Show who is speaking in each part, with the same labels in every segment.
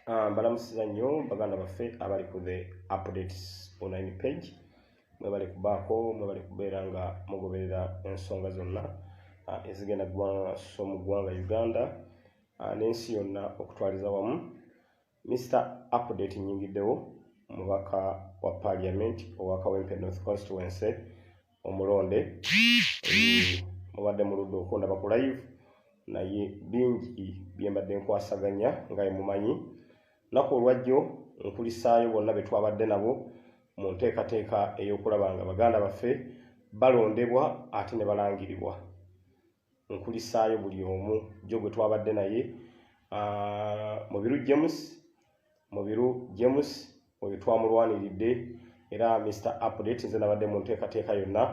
Speaker 1: Mbalamusiza nnyo baganda baffe abali ku the updates online page mwe bali kubaako mwe bali kubeera nga mugoberera ensonga zonna ezigenda so mu ggwanga Uganda n'ensi yonna okutwaliza wamu. Mr. Update nnyingiddewo mubaka wa Parliament owa Kawempe North Constituency omulonde mubadde muludde okundaba ku live naye bingi bye mbadde nkwasaganya nga mumanyi nako olwajjo nkulisaayo bonna be twabadde nabo mu nteekateeka ey'okulaba nga baganda baffe balondebwa ate ne balangiribwa. Nkulisaayo buli omu jjo gwe twabadde naye Mubiru James oyo twamulwaniridde era Mr. Update nze nabadde mu nteekateeka yonna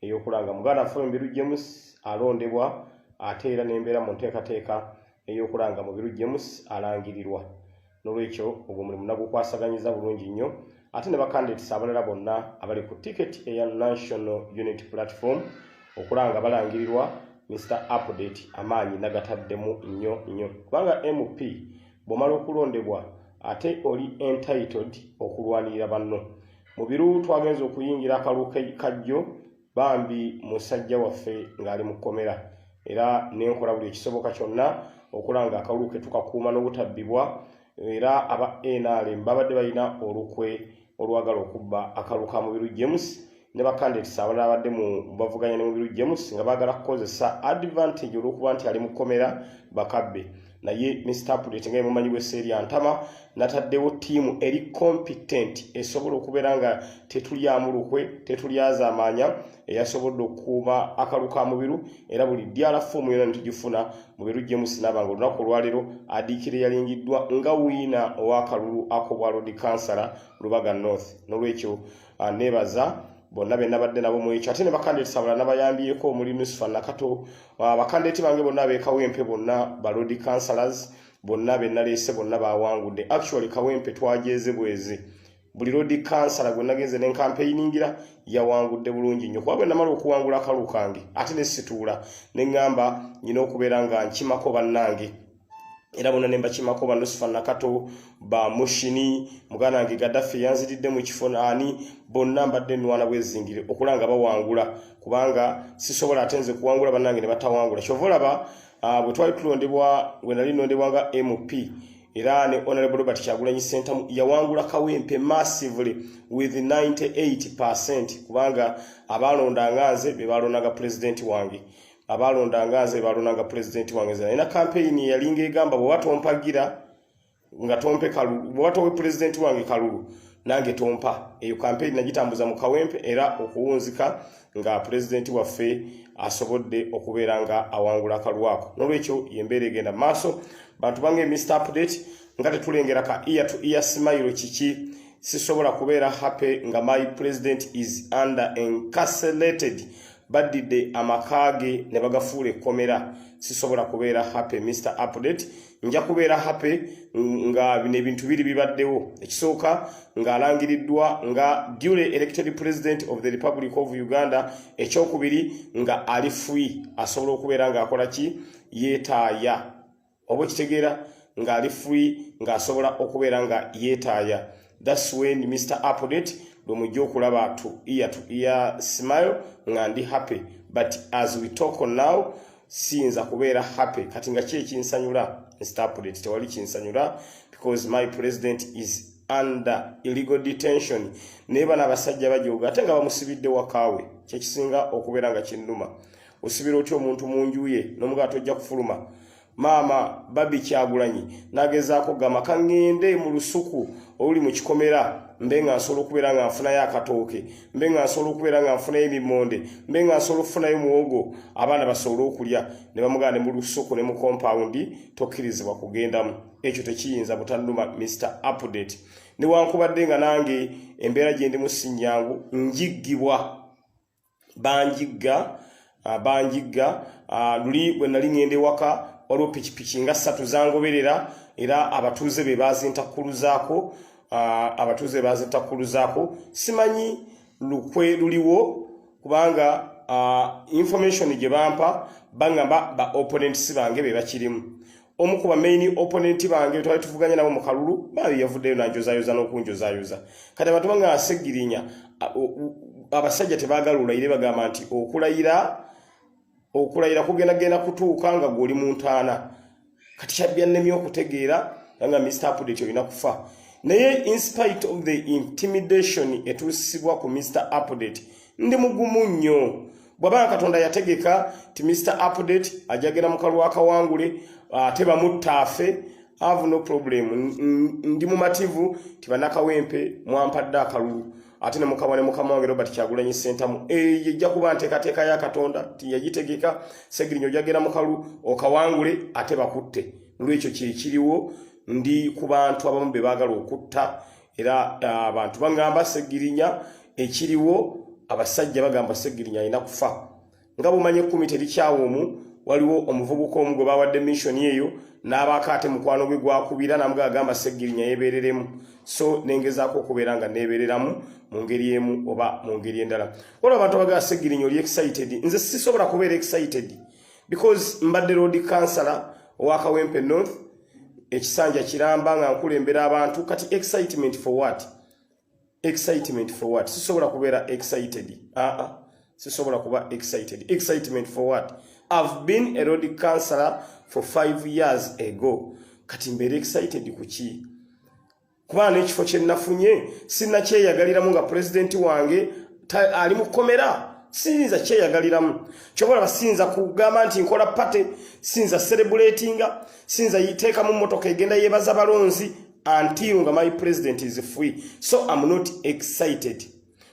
Speaker 1: ey'okulanga muganda waffe Mubiru James alondebwa ate era n'embeera mu nteekateeka ey'okulanga Mubiru James alangirirwa. Nolwekyo ogwo mulimu nagukwasaganyiza bulungi nnyo ate ne bakandidates abalala bonna abali ku ticket eya National Unity Platform okulanga balangirirwa Mr. Update amaanyi nagataddemu nnyo kubanga MP bw'omala okulondebwa ate oli entitled okulwanirira banno. Mubiru twagenza okuyingira akalulu kajjo bambi musajja waffe ng'ali mu kkomera era nenkola buli ekisoboka kyonna okulanga akalulu ke tukakuuma n'obutabbibwa era aba NRM babadde balina olukwe olwagala okubba akalulu ka Mubiru James ne bakandidates abalala abadde mu bavuganya ne Mubiru James nga baagala kukozesa advantage olw'okuba nti ali mu kkomera bakabbe. Naye Mr. Update nga mumanyi bw'esseeri antama nataddewo ttiimu eri competent esobola okubeera nga tetulyamu lukwe tetulyaza amaanya eyasobodde okukuuma akalulu ka Mubiru era buli ddala foomu yonna netugifuna Mubiru James n'abanga olunaku olwaleero adiikire yalingiddwa nga wiina ow'akalulu ak'obwa Road Councillor Lubaga North. Nolwekyo neebaza bonna be nabadde nabo mu ekyo ate ne bakandidates abalala nabayambyeko omuli Nusufa Nakato bakandidate bange bonna ab'e Kawempe bonna ba Road Councillors bonna be naleese bonna bawangudde. Actually Kawempe twajeeze bwezi buli Road Councillor gwe nagenze ne campaigningira yawangudde bulungi nnyo kuba bwe namala okuwangula akalulu kange ate ne situula ne ngamba nyina okubeera nga nkimako bannange era bonna ne mbakimako ba Nusufa Nakato ba Mushini muganda wange Gaddafi yanziridde mu kifo ani bonna mbadde nwana bwezingire okulanga bawangula kubanga sisobola atenze kuwangula bannange ne batawangula. Kyova olaba bwe twali tulondebwa we nali nondebwa nga MP era ne Honorable Robert Kyagulanyi Center yawangula Kawempe massively with 98% kubanga abalonda nganze be balondaga president wange abalondangaze balonanga president wange ina campaign yalinga egamba bwe watompagira nga tompe kalulu bwe watowe president wange kalulu nange tompa eyo campaign nagitambuza mu Kawempe era okuwunzika nga president waffe asobodde okubeera nga awangula kalulu ako. Nolwekyo yembeera egenda maaso bantu bange Mr. Update nga tetulengera ka ear to ear smile kiki sisobola kubeera happy nga my president is under incarcerated badidde amakage ne bagafuule komera sisobola kubeera happy Mr. Update nja kubeera happy nga bine bintu biri bibaddewo ekisooka nga alangiriddwa nga duly elected president of the Republic of Uganda ekyokubiri nga ali free asobola okubeera nga akola ki yeetaaya oba kitegeera nga ali free nga asobola okubeera nga yeetaaya. That's when Mr. Update lomujja okulaba to ear smile nga ndi happy but as we talk on now sinza kubeera happy kati nga ki ekinsanyula Mr. Update tewali kinsanyula because my president is under illegal detention neba n'abasajja bajooga ate nga bamusibidde wakaawe kyekisinga okubeera nga kinnuma osibira otyo omuntu mu njuye n'omugaa tojja kufuluma. Mama Babi Kyagulanyi nagezaako gama kangende mu lusuku oli mu kikomera mbe nga nsobola okubeera nga nfunayo akatooke mbe nga nsobola okubeera nga nfunayo emimonde mbe nga nsobola okufunayo muwogo abaana basobole okulya ne bamugana mu lusuku ne mu compound tokkirizibwa kugendamu. Ekyo tekiyinza butannuma Mr. Update newankubadde nga nange embeera gye ndi mu sinyangu njiggibwa banjigga luli bwe nali ngende waka waliwo pikipiki nga 3 zangoberera era abatuuze be bazintakkuluzaako simanyi lukwe luliwo kubanga information gye bampa bangamba ba opponents bange be bakirimu omu ku main opponent bange twali tuvuganya nabo mu kalulu bayo yavuddeyo nanjozayoza n'okunjozayoza kati abantu banga asegirinya abasajja tebaagala olayire bagamba nti okulayira kugenda kutuuka nga gwoli mu ntaana kati kyabyannemye okutegeera nga Mr. Update olina kufa naye in spite of the intimidation etuusibwa ku Mr. Update ndi mugumu nnyo bw'aba Katonda yategeka ti Mr. Update ajagera mu kalwa akawangule ate bamuttaafe have no problem ndi mumativu tibanakawempe mwampadde akalulu ate ne mukama wange Robert Kyagulanyi Ssentamu yajja kuba nteekateeka ya Katonda tiyagitegeka Segirinnya ojagera mu kalulu okawangule ate bakutte lwekyo kiriwo ndi ku bantu abamu be baagala okutta era abantu bangamba Segirinnya ekiriwo abasajja bagamba Segirinnya alina kufa nga bumanye kumite erikyawoomu waliwo omuvubuka omu gwe bawadde mission eyo n'abaako ate mukwano gwe gwakubira namugamba Segirinnya yeebereremu so nengezaako okubeera nga neebereramu mu ngeri emu oba mu ngeri endala waliwo abantu abagamba Segirinnya oli excited nze sisobola kubeera excited because mbadde road councillor owa Kawempe North ekisanja kiramba nga nkulembera abantu kati excitement for what sisobola kubeera excited sisobola kuba excitement for what I've been a road councillor for 5 years ago kati mbeera excited kuki kuba n'ekifo kye nafunye sinnakyeyagaliramu nga president wange ali mu komera sinza kyeyagaliramu kyobola basinza kugamba nti nkola pate sinza celebratinga sinza yiteeka mu motoka egenda yebaza balonzi until nga my president is free so I'm not excited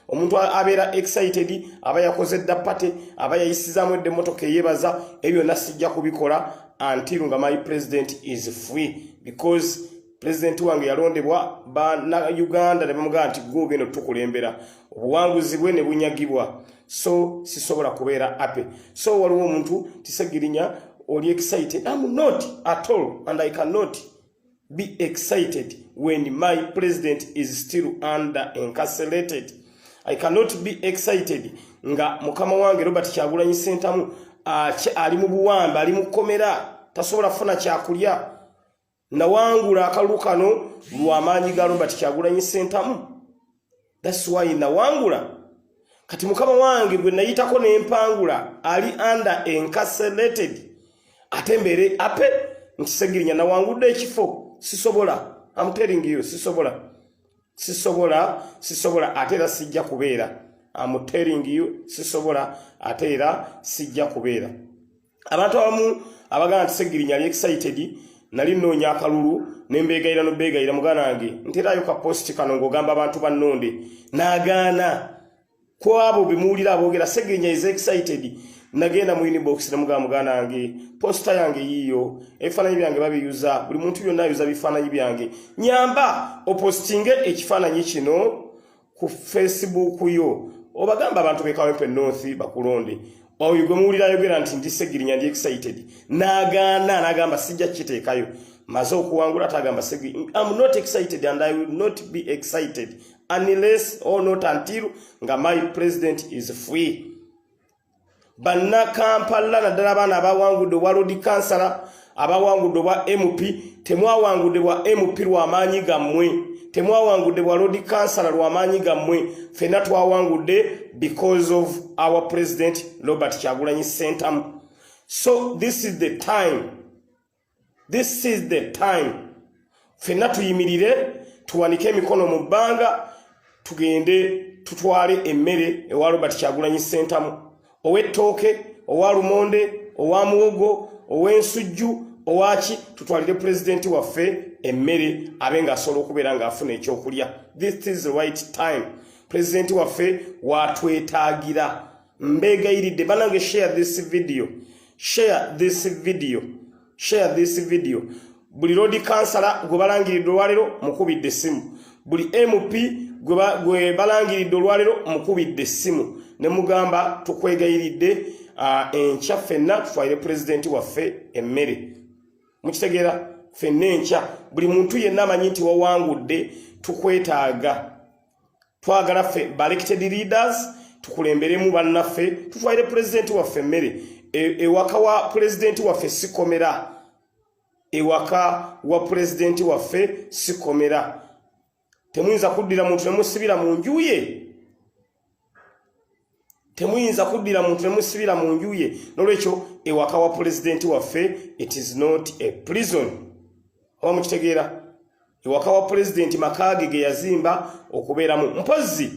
Speaker 1: omuntu abeera excited aba yakoze dda pate aba yayisizaamu edde motoka eyebaza ebyo nasijja kubikola until nga my president is free because president wange yalondebwa bana Uganda ne bamugamba nti gogeno tukulembera obuwanguzi bwe ne bunyagibwa so sisobola kubeera happy so waliwo omuntu Segirinnya oli excited I'm not at all and I cannot be excited when my president is still under incarcerated I cannot be excited nga mukama wange Robert Kyagulanyi Ssentamu ali mu buwamba ali mu komera tasobola kufuna kyakulya nawangula akalulu kano lw'amaanyi ga Robert Kyagulanyi Ssentamu that's why nawangula kati mukama wange gwe nayitako n'empangula ali under incarcerated ate mbeere ape nti Segirinnya nawangudde ekifo sisobola I'm telling you sisobola ate era sijja kubeera I'm telling you sisobola ate era sijja kubeera abantu abamu abagamba nti Segirinnya ali excited nali nnoonya akalulu nembeegayira nobeegayira muganda wange nterayo ka post kano ng'ogamba abantu bannonde n'agaana ku abo bemuwulira aboogera Segirinnya is excited nagenda mu inbox muganda wange posta yange yiyo ebifaananyi byange babiyuza buli muntu yonna ayuza bifaananyi byange nyamba opostinge ekifaananyi kino ku Facebook yo obagamba abantu be Kawempe North bakulonde oyo gwe muwulira ayogera nti ndi Segirinnya ndi excited n'agamba sijja kiteekayo maze okuwangula atagamba Segirinnya I'm not excited and I will not be excited unless or not until nga my president is free banna Kampala naddala abaana abawangudde obwa road councillor abawangudde obwa MP temwawangudde bwa MP lw'amaanyi gammwe temwawangudde bwa road councillor lw'amaanyi gammwe ffenna twawangudde because of our president Robert Kyagulanyi Ssentamu so this is the time ffenna tuyimirire tuwanike emikono mu bbanga tugende tutwale emmere ewa Robert Kyagulanyi Ssentamu ow'ettooke owa lumonde owa muwogo ow'ensujju owaki tutwalire president waffe emmere abenga asobola okubeera ng'afuna ekyokulya this is the right time president waffe watwetaagira mbeegayiridde banange share this video buli road councillor gwe balangiridde olwaleero mukubidde essimu buli MP gwe balangiridde olwaleero mukubidde essimu ne mugamba tukwegayiridde enkya ffenna tutwalire president waffe emmere mukitegeera ffenna enkya buli muntu yenna amanyi nti wawangudde tukwetaaga twagala ffe elected leaders tukulemberemu bannaffe tutwalire president waffe emmere ewaka wa president waffe sikomera ewaka wa president waffe sikomera temuyinza kuddira muntu nemusibira mu nju ye temuyinza kuddira muntu nemusibira mu nju ye nolwekyo ewaka wa president waffe it is not a prison oba mukitegeera ewaka wa president makage ge yazimba okubeeramu mpozi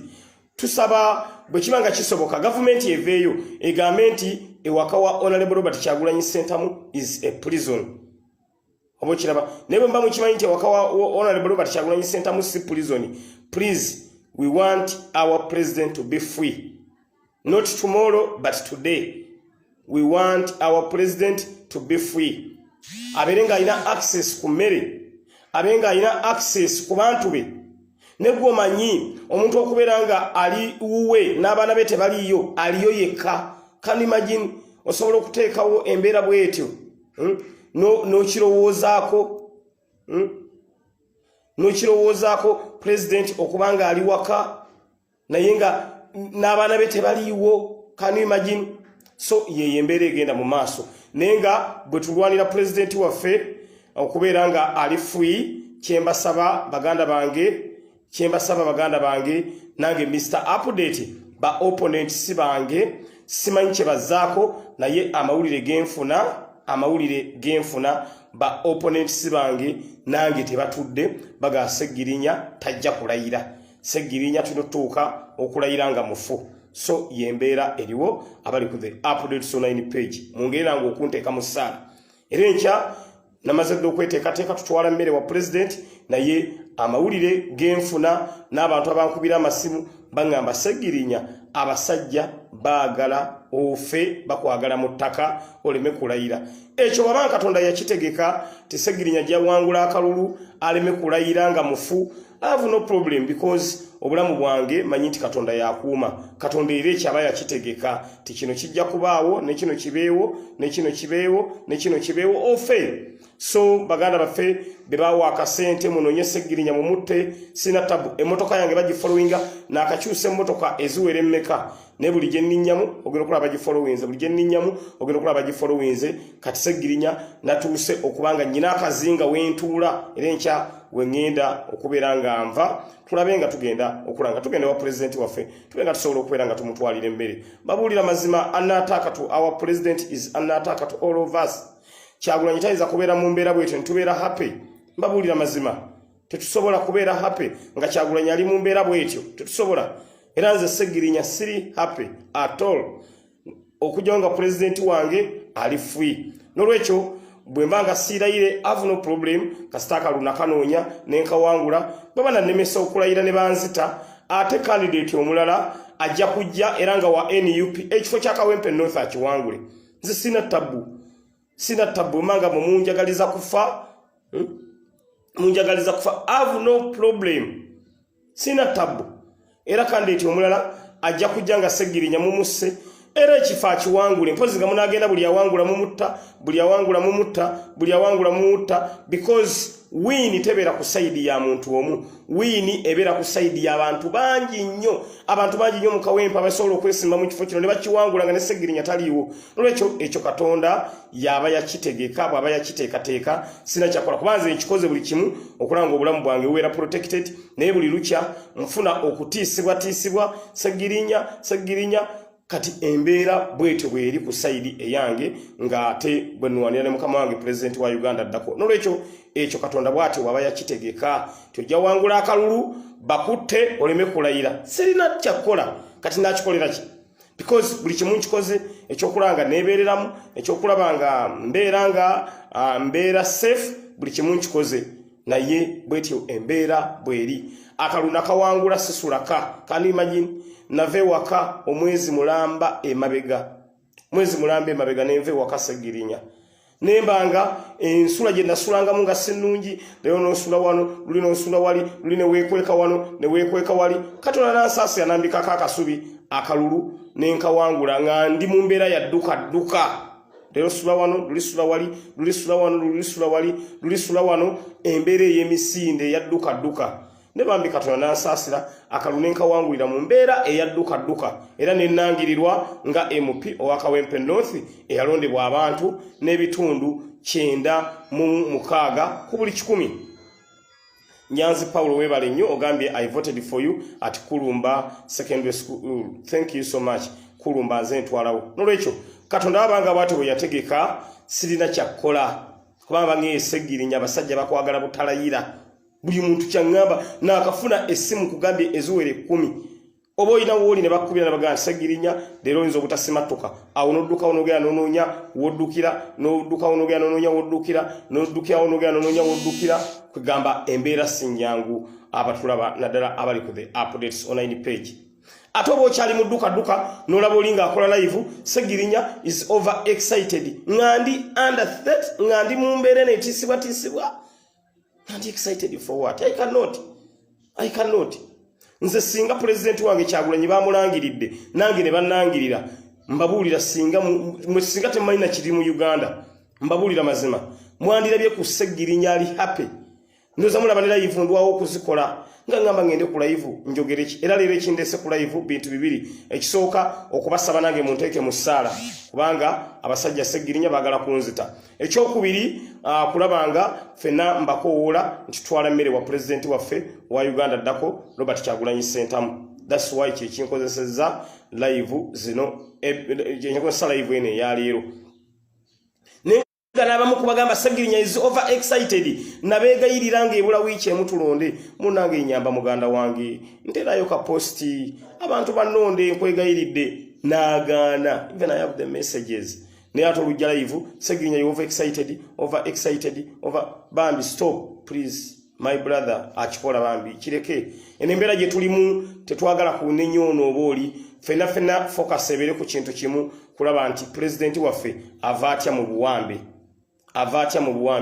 Speaker 1: tusaba bwe kibanga kisoboka gavumenti eveeyo egambe nti ewaka wa Honorable Robert Kyagulanyi Ssentamu is a prison obo kiraba nebo mba mukimanyi nti ewaka wa Honorable Robert Kyagulanyi Ssentamu si prison. Please, we want our president to be free, not tomorrow but today. We want our president to be free. Aberenga alina access ku mmere, aberenga alina access ku bantu be. Negwo manyi omuntu okubeera nga ali uwe n'abaana be tebaliyo aliyo yekka. Can you imagine osobola okuteekawo embeera bwetyo no kirowoozaako president okubanga ali waka naye nga n'abaana be tebaliiwo. Can you imagine? So ye embeera egenda mu maaso naye nga bwe tulwanira president waffe okubeera nga ali free kyembasaba baganda bange nange Mr. Update ba opponent si bange simanyi kye bazaako naye amawulire genfuna ba opponent si bange nange tebatudde baga Seggirinya tajja kulayira Seggirinya tunotuuka okulayira nga mufu. So yembeera eriwo abali ku the Updates online page mungerera ngo okunteeka mu ssaala era enkya namaze okweteekateeka tutwala mmere wa president naye amawulire genfuna n'abantu abankubira amasimu bangamba Seggirinya abasajja baagala ofe bakwagala mu ttaka oleme kulayira ekyo baba Katonda yakitegeka Seggirinya jawangula akalulu aleme kulayira nga mufu. I have no problem because obulamu bwange manyi nti Katonda yakuuma. Katonda era ekyaba yakitegeka ti kino kijja kubaawo ne kino kibeewo ne kino kibeewo ofe. So baganda baffe bebawa akasente munonye Seggirinya mu mutte sina tabu emotoka yange bagifollowinga n'akakyusa emotoka eziwere mmeka ne buli gye nninnyamu ogenda okulaba bagifollowinze kati Seggirinya natuuse okubanga nnyina akazinga wentuula era enkya wengenda okubeera nga nva tulabe nga tugenda wa president waffe tubenga tusobola okubeera nga tumutwalira emmere. Babuulira mazima anattack our president is anattack to all of us. Kyagulanyi tayinza kubeera mu mbeera bwetyo nitubeera happy. Mbabuulira mazima tetusobola kubeera happy nga Kyagulanyi ali mu mbeera bwetyo tetusobola. Era nze Seggirinya siri happy at all okujja nga president wange ali free. Nolwekyo bwe mbanga siirayire have no problem kasita akalulu nakanoonya nenkawangula baba nanemesa okulayira ne banzita ate candidate omulala ajja kujja era nga wa NUP ekifo kya Kawempe North akiwangule. Nze sina tabu manga munjagaliza kufa have no problem sina tabu era candidate omulala ajja kujja nga Seggirinya mumusse era ekifo akiwangule mpozi nga munagenda buli awangula mumutta because wini tebeera ku side ya muntu omu wini ebeera ku side ya abantu bangi nnyo mu Kawempe abasobola okwesimba mu kifo kino ne bakiwangula nga ne Seggirinya taliiwo. Nolwekyo ekyo Katonda yaba yakitegeka bw'aba yakiteekateeka sina kyakola kubanza ekikoze buli kimu okulanga obulamu bwange bubeera protected naye buli lukya nfuna okutiisibwa Seggirinya kati embeera bwetyo bweri ku side eyange nga ate bwe nwanira ne mukama wange president wa Uganda addako. Nolwekyo ekyo Katonda bw'ati waba yakitegeka tojja wangula akalulu bakutte oleme kulayira sirina kyakola kati nakikolera ki because buli kimu nkikoze ekyokulanga neebeereramu ekyokulaba nga mbeera safe buli kimu nkikoze naye bwetyo embeera bweri akalulu nakawangula sisulaka. Can you imagine nave waka omwezi mulamba emabega nenve waka Seggirinya nembanga ensula gye nasulangamu nga sinnungi leero nosula wano luli nosula wali luli ne weekweka wano ne weekweka wali Katonda nansaasi yanambikako akasubi akalulu nenkawangula nga ndi mu mbeera ya dduka leero sula wano lulisula wali lulisula wano lulisula wali lulisula wano embeera ey'emisinde ya dduka ne bambi Katonda n'ansaasira akalulu nkawangulira mu mbeera eyadduka era n'ennangirirwa nga MP owa Kawempe North eyalondebwa abantu n'ebitundu 96 ku buli 100. Nyanzi Paulo webale nnyo ogambye I voted for you at Kulumba Secondary School. Thank you so much. Kulumba nze ntwalawo. Nolwekyo Katonda abanga bwate bwe yategeka sirina kyakkola. Kubanga ngeesegirinya abasajja bakwagala butalayira. Buli muntu kyangamba nakafuna essimu kugambye ezuwere 10. Oba oyina wooli ne bakubira nabagamba segirinya leero oyinza obutasimatuka. Awo n'odduka onogera n'onoonya woddukira, n'odduka onogera n'onoonya woddukira, n'oddukira onogera n'onoonya woddukira. Kugamba embeera sinyangu abatulaba naddala abali ku the updates online page. Ate oba okyali mu dduka n'olaba olinga akola live segirinya is over excited. Ngandi under 30 ngandi mu mbeera neetiisibwa. Ngandi excited for what? I cannot. Nze singa president wange Kyagulanyi bamulangiridde nange ne bannangirira mbabuulira singa temalina kiri mu Uganda mbabuulira mazima mwandirabye ku segirinya ali happy ndoza mulaba ne live ndwawo okuzikola nga ngamba ngende ku live njogere ki era leero ekindese ku live bintu bibiri ekisooka okubasaba nange munteeke mu ssaala kubanga abasajja segirinya bagala kunzita ekyokubiri kulabanga fena mbakoola ntitwala mmere wa president waffe wa Uganda ddako Robert Kyagulanyi Ssentamu. That's why kyekinkozesezza live zino kyenkozesa live eno eya leero n'abamu kubagamba segirinya is over excited nabeegayirira ng'ebula wiiki emutulonde munange enyamba muganda wange nterayo ka posti abantu bannonde nkwegayiridde n'agaana. Even I have the messages. Neato lujja live segirinya you over excited bambi stop please my brother akikola bambi kireke enembera gye tulimu tetwagala kunenyono oboli fena focus ebere ku kintu kimu kulaba nti president waffe avatya mu buwambe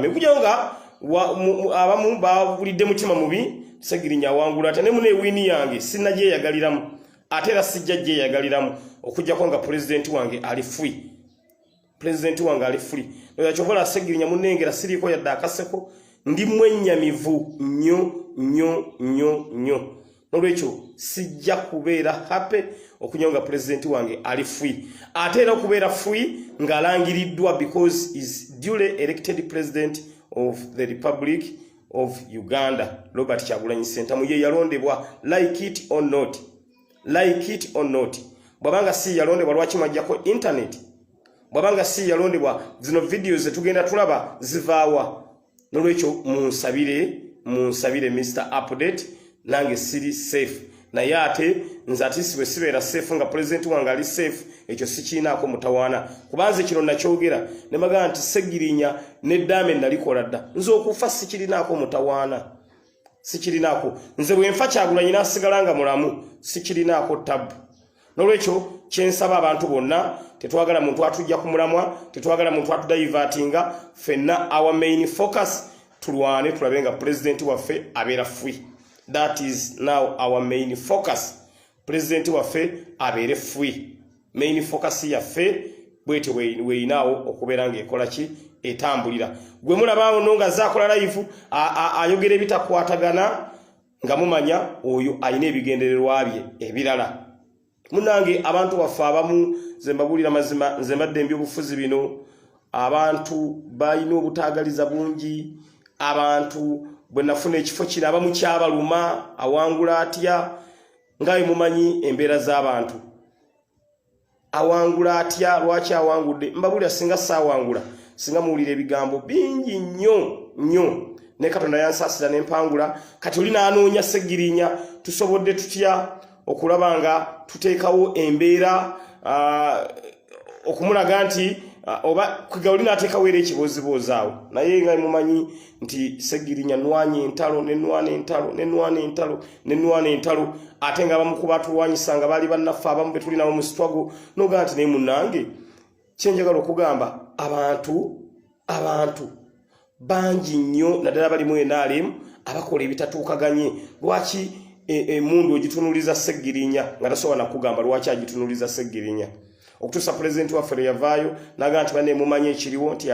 Speaker 1: kujonga abamu bawulidde mutima mubi segirinya wangula ate ne mune wini yange sinnaje yagaliramu ate era sijjajje yagaliramu okujjako nga president wange ali free. Oya chovola segirinya munengera siriko yadda akaseko ndi mwennyamivu nnyo. Nolwekyo sijja kubeera happy okunyonga president wange ali free. Ate era okubeera free ng'alangiriddwa because is duly elected president of the Republic of Uganda. Robert Kyagulanyi Ssentamu ye yalondebwa like it or not. Bwabanga si yalondebwa lwaki mwajjako internet. Bwabanga si yalondebwa zino videos zetugenda tulaba zivaawa. Nolwekyo munsabire Mr. Update nange siri safe. Naye ate nze atisibwe sibeera safe nga president wange ali safe ekyo sikiinaako mutawaana. Kubanze kino nakyogera ne bagamba nti segirinya n'eddaame nalikola dda. Nze okufa sikirinaako mutawaana. Nze bwe nfa Kyagulanyi n'asigala nga mulamu sikirinaako tabu. Nolwekyo kyensaba abantu bonna tetwagala muntu atujja ku mulamwa, tetwagala muntu atudaivatinga, fenna our main focus tulwane tulabe nga president waffe abeera free. That is now our main focus. President waffe abeere free. Main focus yaffe bwete weyinaawo okubeera ng'ekola ki etambulira. Gwe mulabaawo nonga zaakola live ayogera ebitakwatagana nga mumanya oyo ayina ebigendererwa bye ebirala. Munange abantu baffe abamu ze mbagulira mazima nze mbadde ebyobufuzi bino abantu balina obutaagaliza bungi abantu bwe nafuna ekifo kino abamu kyabaluma awangula atya ngayo mumanyi embeera z'abantu awangula atya lwaki awangudde mbagulira singa saawangula singa muwulira ebigambo bingi nnyo ne Katonda yansaasira n'empangula kati oli n'anoonya segirinya tusobodde tutya okulabanga tuteekawo embeera okumulaga nti oba kugawuli n'ateekawo era ekibozibozaawo naye nga mumanyi nti segirinya nwanyi entalo ate nga abamu ku batulwanyisa nga baali bannaffe abamu betulinawo mu sitwago noga nti naye munnange kyenjagala okugamba abantu bangi nnyo naddala bali mu NRM abakola ebitatuukaganye lwaki emundu ogitunuliza segirinya nga tasobola nakugamba lwaki agitunuliza segirinya okutuusa president waffe yavaayo naga nti banne mumanye ekiriwo nti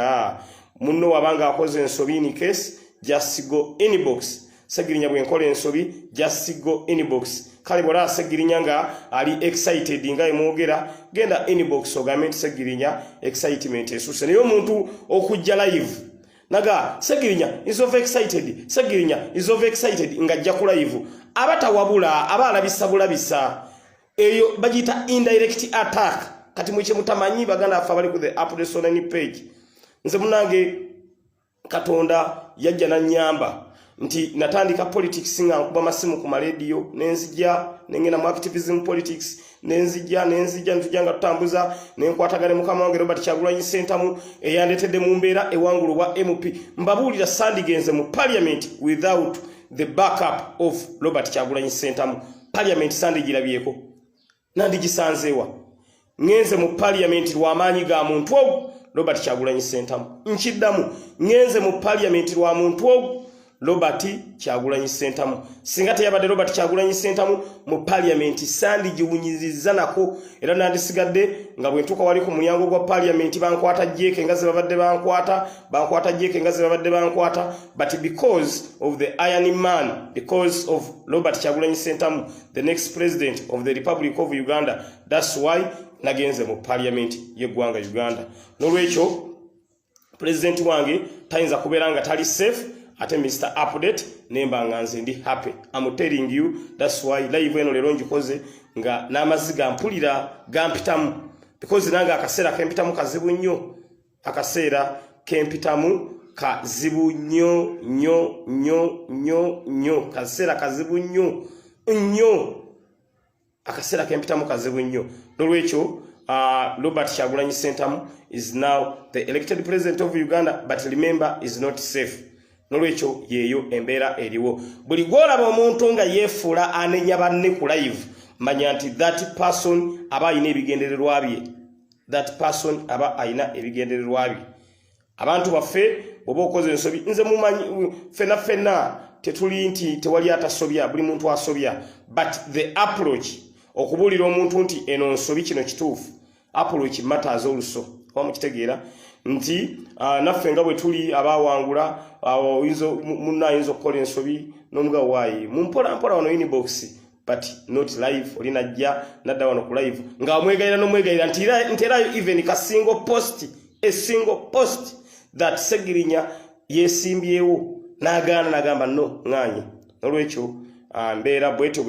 Speaker 1: munno wabanga akoze ensobi in case just go inbox Segirinya bwenkola ensobi just go inbox kale bwala Segirinya nga ali excited nga emwogera genda inbox ogambe Segirinya excitement esuse naye omuntu okujja live naga Segirinya is over excited Segirinya is over excited nga ajja ku live abatawabula abalabisa bulabisa eyo bagita indirect attack kati mwiche mutamanyi baganda afa bali ku the update on any page nze munange Katonda yajja na nyamba nti natandika politics nga nkuba masimu ku radio nenzija nengena mu activism politics nenzija ntujanga tutambuza nenkwatagane mukama wange Robert Kyagulanyi Ssentamu eyandetedde mu mbeera ewangulu wa MP mbabulira sandigenze mu parliament without the backup of Robert Kyagulanyi Ssentamu parliament sandigirabyeko nandigisanzeewa ngenze mu parliament lw'amaanyi ga muntu ogu Robert Kyagulanyi Ssentamu nkiddamu ngenze mu parliament lwa muntu ogu Robert Kyagulanyi Ssentamu singa teyabadde Robert Kyagulanyi Ssentamu mu parliament sandigiwunyizizza nako era nandisigadde nga bwe ntuuka wali ku mulyango gwa parliament bankwata jeke nga zibabadde bankwata jeke nga zibabadde bankwata but because of the iron man because of Robert Kyagulanyi Ssentamu the next president of the Republic of Uganda that's why nagenze mu parliament y'eggwanga Uganda nolwekyo president wange tayinza kubeera nga tali safe ate Mr. Update nemba nganze ndi happy I'm telling you that's why live eno lero njikoze nga n'amaziga mpulira gampitamu because nanga akaseera kempitamu kazibu nnyo akaseera kempitamu kazibu nnyo kaseera kazibu nnyo akaseera kempitamu kazibu nnyo nolwekyo Robert Kyagulanyi Ssentamu is now the elected president of Uganda but remember is not safe nolwekyo yeyo embeera eriwo buli gwolaba omuntu nga yeefula anenya banne ku live manya nti that person aba ayina ebigendererwa bye abantu baffe bwoba okoze ensobi nze mumanyi fena tetuli nti tewali atasobya buli muntu asobya but the approach okubuulira omuntu nti eno nsobi kino kituufu approach matters oluso oba mukitegeera nti naffe nga bwe tuli abawangula munna ayinza okukola ensobi n'omuga waayi mumpola wano inbox but not live olinajja nadda wano ku live nga omwegayira n'omwegayira nterayo even a single post that Segirinya yesimbyewo n'agamba no nganye nolwekyo mbeera bwetyo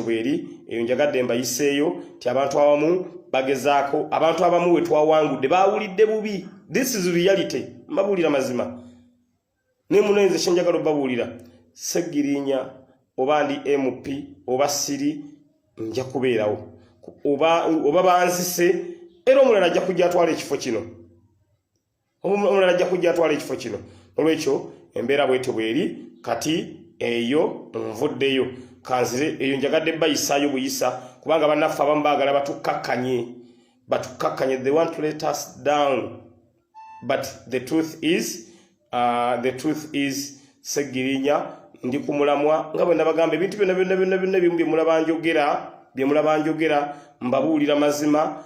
Speaker 1: bweri eyo njagadde mbayiseeyo ti abantu abamu bagezaako abantu abamu we twawangudde baawulidde bubi this is reality mbabuulira mazima ne munenze kyenjagala obabuulira Segirinya oba ndi MP oba siri nja kubeerawo oba banzise era omulala ajja kujja atwala ekifo kino olwekyo embeera bwetyo bweri kati eyo nvuddeyo kanzire eyo njagadde bayisaayo buyisa kubanga bannaffe abamu baagala batukakkanye they want to let us down but the truth is Segirinya ndi kumulamwa nga bwe nabagamba ebintu byonna byemulaba njogera mbabuulira mazima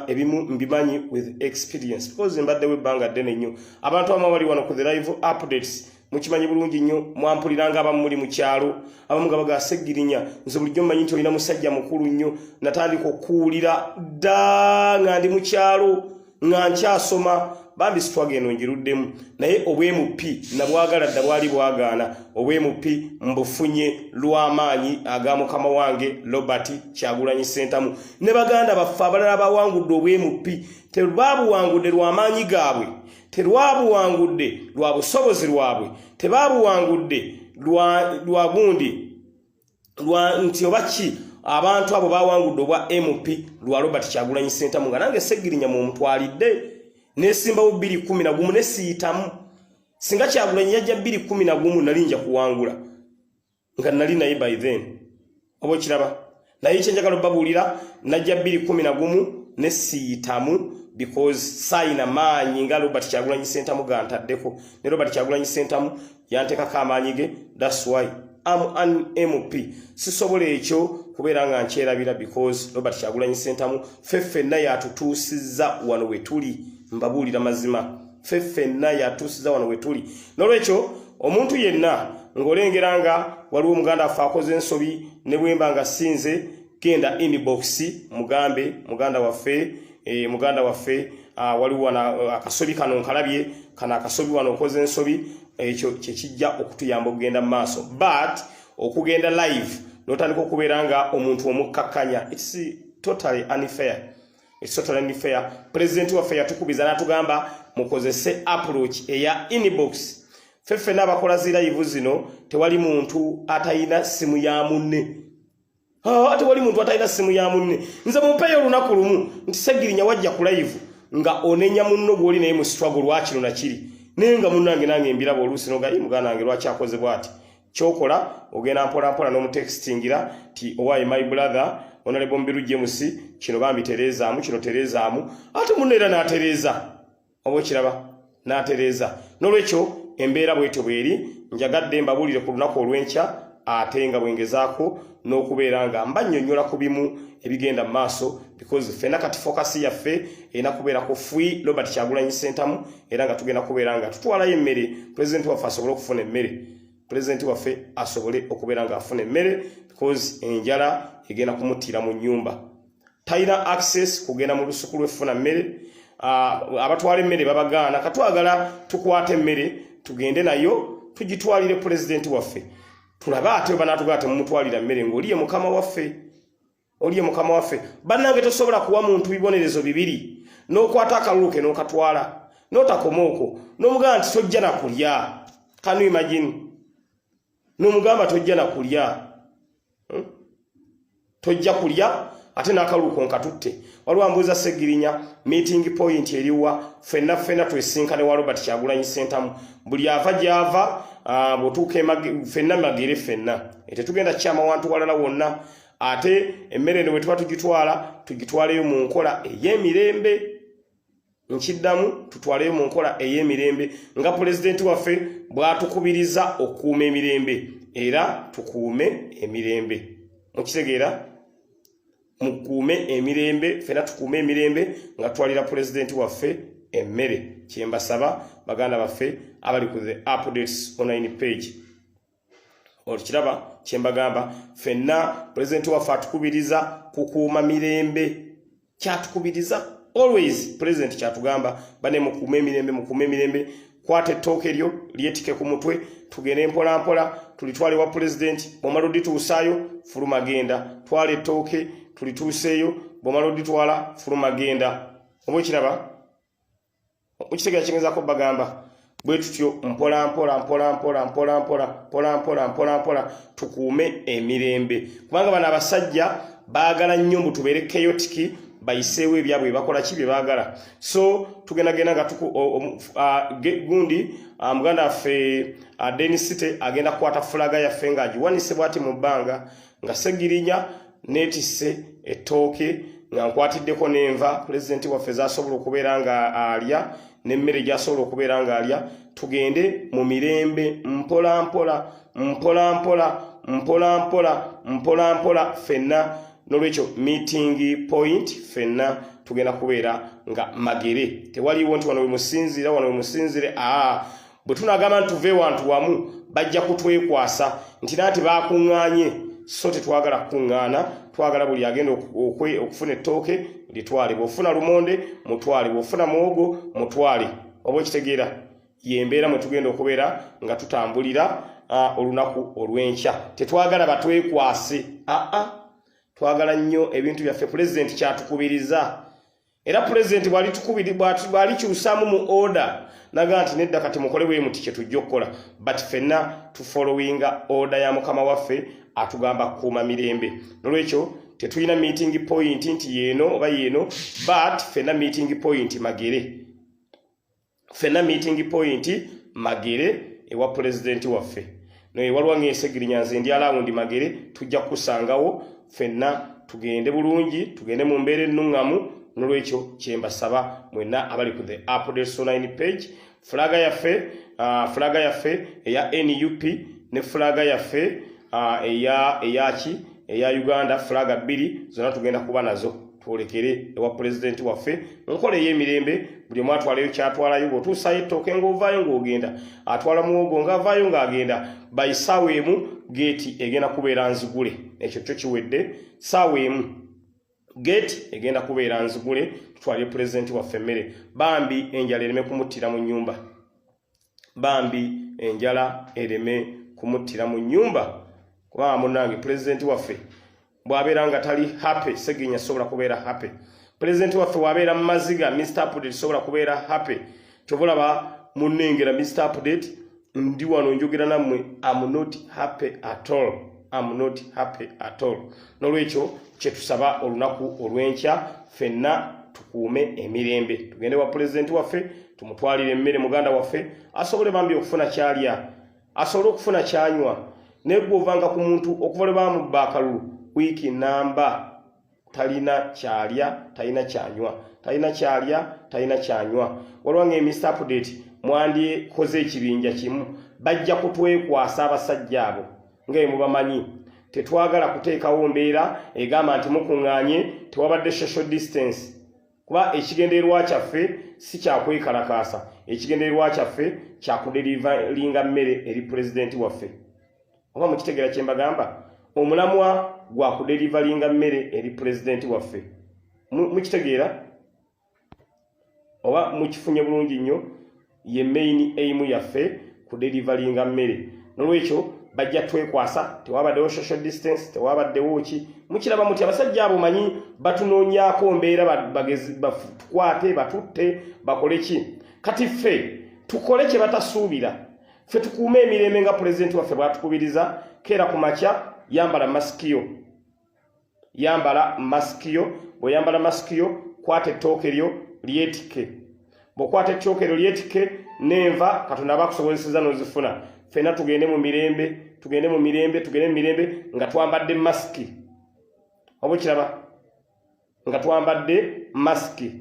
Speaker 1: ebimu mbimanyi with experience because mbaddewo ebbanga ddene nnyo abantu abamu bali wano ku the live updates mukimanyi bulungi nnyo mwampuliranga abamu muli mu kyalo abamu nga baga Segirinya nze bulijjo mmanyi nti olina musajja mukulu nnyo natandika okuwulira dda nga ndi mu kyalo nga nkyasoma bambi sitwagenda njiruddemu naye obwemupi nabwagala dda bwali bwagaana obwemupi mbufunye lw'amaanyi aga mukama wange Robert Kyagulanyi Ssentamu ne baganda baffe abalala bawangudde obwemupi tebabuwangudde lw'amaanyi gaabwe terwabuwangudde lwa busobozi lwabwe tebabuwangudde lwa gundi lwa nti obaki abantu abo bawangudde obwa MP lwa Robert Kyagulanyi Ssentamu nga nange Segirinya mu mutwalidde nesimbawo 2011 nesiyitamu singa Kyagulanyi yajja 2011 nali nja kuwangula nga nali naye by then obo kiraba naye kyenjagala obabuulira najja 2011 nesiyitamu because saina maanyi nga Robert Kyagulanyi Ssentamu gantaddeko ne Robert Kyagulanyi Ssentamu yantekako amaanyi ge that's why I'm an MP sisobola ekyo kubeera nga nkyerabira because Robert Kyagulanyi Ssentamu feffe naye atutuusizza wano we tuli mbabuulira mazima ffenna yatusiza wano wetuli nolwekyo omuntu yenna ngolengeranga waliwo muganda afa akoze ensobi ne bwemba nga sinze genda inbox mugambe muganda waffe waliwo akasobi kano nkalabye kana akasobi wano okoze ensobi ekyo kyekijja okutuyamba okugenda maaso but okugenda live notandika okubeeranga omuntu omukkakanya it's totally unfair. It's totally unfair. President waffe yatukubiza n'atugamba mukozese approach eya inbox. Feffe n'abakola live zino tewali muntu atayina simu ya munne. Tewali muntu atayina simu ya munne. Nze mumpeyo olunaku lumu nti Segirinya wajja ku live nga onenya munno gwoli naye mu struggle lwakino nakiri. Nenga munnange nange mbirabo oluusi noga muganda wange lwaki akoze bwati. Chokola ogenda mpola n'omutextingira ti owaaye my brother Honorable Mbiru James kino bambi terezaamu kino terezaamu ate munera n'atereza obo kiraba n'atereza nolwekyo embeera bwetyo bweri njagadde mbabulire ku lunaku olw'enkya ate nga bwengezaako n'okubeera nga mbannyonnyola ku bimu ebigenda mu maaso because ffenna kati focus yaffe erina kubeera ku Free Robert Kyagulanyi Ssentamu era nga tugenda kubeera nga tutwalayo emmere president waffe asobole okufuna emmere president waffe asobole okubeera nga afuna emmere because enjala egenda kumutira mu nyumba taina access kugenda mu lusuku lw'effuna mmere abatwala emmere babagaana katwagala tukwate emmere tugende nayo tugitwalire president waffe tulaba ate banatugate mumutwalira mmere ng'oliye mukama waffe bannange tosobola kuwa muntu bibonerezo bibiri n'okwata akaluluke n'okatwala n'otakoma okwo n'omugamba nti tojja na kulya can you imagine n'omugamba tojja na kulya tojja kulya ate n'akaluluko nkatutte waliwo ambuuza Segirinya meeting point eriwa ffenna twesinkane wa Robert Kyagulanyi Ssentamu buli ava gyava bw'otuuka ffenna magere ffenna tetugenda kyama wantu walala wonna ate emmere eno bwe tuba tugitwaleyo mu nkola ey'emirembe nkiddamu tutwaleyo mu nkola ey'emirembe nga pulezidenti waffe bw'atukubiriza okukuuma emirembe era tukuume emirembe mukitegeera mukuume emirembe ffenna tukuume emirembe nga twalira pulezidenti waffe emmere kyembasaba baganda baffe abali ku the updates online page olukiraba kyembagamba ffenna pulezidenti waffe atukubiriza kukuuma mirembe kyatukubiriza always president kyatugamba bane mukuume emirembe kwate ettooke lyo lyetike ku mutwe tugende mpola tulitwale wa president bw'omala odituusaayo fuluma genda twala ettooke tulituuseeyo bw'omala oditwala fuluma genda oba ekiraba mukitegera kyengezaako bagamba bwe tutyo mpola tukuume emirembe kubanga bano abasajja baagala nnyo mbu tubeere chaotic bayiseewo ebyabwe bakola ki bye baagala so tugendagenda nga gundi muganda waffe Denisite agenda kukwata fulaga yaffe ng'agiwanise bw'ati mu bbanga nga Segirinya neetisse ettooke nga nkwatiddeko n'enva pulezidenti waffe z'asobola okubeera nga alya n'emmere gy'asobola okubeera nga alya tugende mu mirembe mpola ffenna nolwekyo meeting point ffenna tugenda kubeera nga magere tewaliwo nti wano we musinzire bwe tunagamba nti tuve wantu wamu bajja kutwekwasa nti naati bakuŋŋaanye so tetwagala kukuŋŋaana twagala buli agenda okufuna ettooke litwale bw'ofuna lumonde mutwale bw'ofuna muwogo mutwale oba okitegeera yembeera mwe tugenda okubeera nga tutambulira olunaku olw'enkya tetwagala batwekwase twagala nnyo ebintu byaffe pulezidenti kyatukubiriza era pulezidenti bw'alikyusaamu mu order naga nti nedda kati mukole bwe muti kye tujja okukola but ffenna tufollowinga order ya mukama waffe atugamba kukuuma mirembe nolwekyo tetulina meeting point nti yeeno oba yeeno but ffenna meeting point magere ewa pulezidenti waffe waliwo ng'Esegirinya nze ndi alawundi magere tujja kukusangawo ffenna tugende bulungi tugende mu mbeera ennuŋŋamu nolwekyo kyembasaba mwenna abali ku the updates online page fulaga yaffe eya NUP ne fulaga yaffe eya Uganda fulaga bbiri zonna tugenda kuba nazo twolekere ewa president waffe nkole y'emirembe buli omu atwalayo kyatwalayo bw'otuusayo ettooke ng'ovaayo ng'ogenda atwala muwogo ng'avaayo ng'agenda bayi ssaawa emu geeti egenda kubeera nzigule ekyo kyo kiwedde ssaawa emu geeti egenda kubeera nzigule tutwalire president waffe emmere bambi enjala ereme kumuttira mu nnyumba bambi enjala ereme kumuttira mu nnyumba kubanga munnange president waffe bw'abeera nga tali happy Segenya asobola kubeera happy president waffe bw'abeera mu maziga Mr. Update asobola kubeera happy kyobulaba munnengera Mr. Update ndi wano njogera nammwe I'm not happy at all. I'm not happy at all. Nolwekyo kyetusaba olunaku olw'enkya ffenna tukuume emirembe tugende wa president waffe tumutwalire emmere muganda waffe asobole bambi okufuna kyalya asobole okufuna kyanywa naye gw'ovanga ku muntu okuva lwe bamubba akalulu wiiki namba talina kyalya talina kyanywa talina kyalya talina kyanywa waliwo nga Mr. Update mwandikoze ekibinja kimu bajja kutwekwasa abasajja abo nga mubamanyi tetwagala kuteekawo mbeera egamba nti mukuŋŋaanye tewabadde social distance kuba ekigendererwa kyaffe si kyakwekalakaasa ekigendererwa kyaffe kyakuderivalinga mmere eri president waffe oba mukitegeera kye mbagamba omulamwa gwa kuderivalinga mmere eri president waffe mukitegeera oba mukifunye bulungi nnyo ye main aim yaffe kuderivalinga mmere nolwekyo bajja twekwasa tewabaddewo social distance tewabaddewo ki mukiraba muti abasajja abo manyi batunoonyaako mbeera bagezi batukwate batutte bakole ki kati ffe tukole kye batasuubira ffe tukuume emirembe nga president waffe bw'atukubiriza keera ku makya yambala masikiyo bw'oyambala masikiyo kwata ettooke lyo lyetike bw'okwata ettooke lyo lyetike n'enva katonda abakusobozeseza n'ozifuna ffenna tugende mu mirembe nga twambadde masiki oba okiraba nga twambadde masiki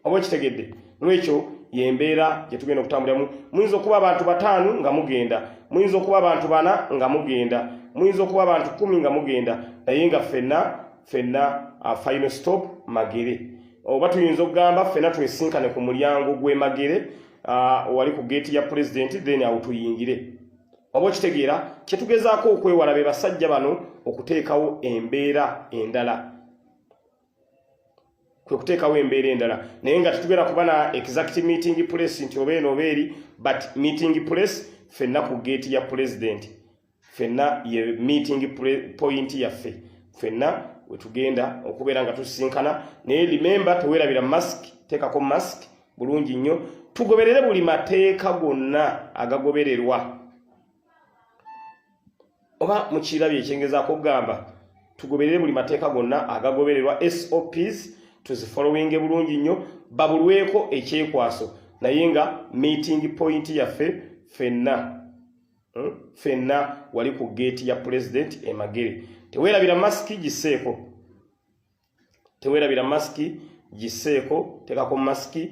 Speaker 1: oba okitegedde lwekyo yembeera gye tugenda okutambuliramu muyinza okuba abantu 5 nga mugenda muyinza okuba abantu 4 nga mugenda muyinza okuba abantu 10 nga mugenda naye nga ffenna final stop Magere oba tuyinza okugamba ffenna twesinkane ku mulyango gw'e Magere wali ku gate ya president then awo tuyingire oba okitegeera kyetugezaako okwewala be basajja bano okuteekawo embeera endala naye nga tetugenda kuba na exact meeting place nti obeeno obeeri but meeting place ffenna ku gate ya president ffenna ye meeting point yaffe ffenna wetugenda okubeera nga tusisinkana naye remember teweerabira mask teekako mask bulungi nnyo tugoberere buli mateeka gonna agagobererwa oba mukirabye ekyengezaako okugamba tugoberere buli mateeka gonna agagobererwa SOPs tuzifollowinge bulungi nnyo babulweko ekyekwaso naye nga meeting point yaffe ffenna wali ku gate ya president e Magere teweerabira masiki giseeko teekako masiki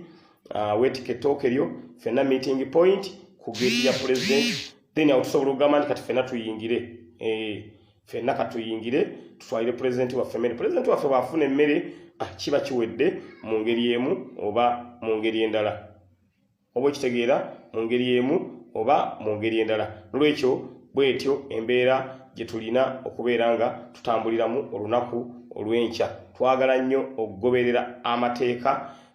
Speaker 1: wetike ettooke lyo ffenna meeting point ku gate ya president then awo tusobola okugamba nti kati ffenna tuyingire tutwalire president waffe emmere president waffe bw'afuna emmere kiba kiwedde mu ngeri emu oba mu ngeri endala oba okitegeera mu ngeri emu oba mu ngeri endala nolwekyo bwetyo embeera gye tulina okubeera nga tutambuliramu olunaku olw'enkya twagala nnyo okugoberera amateeka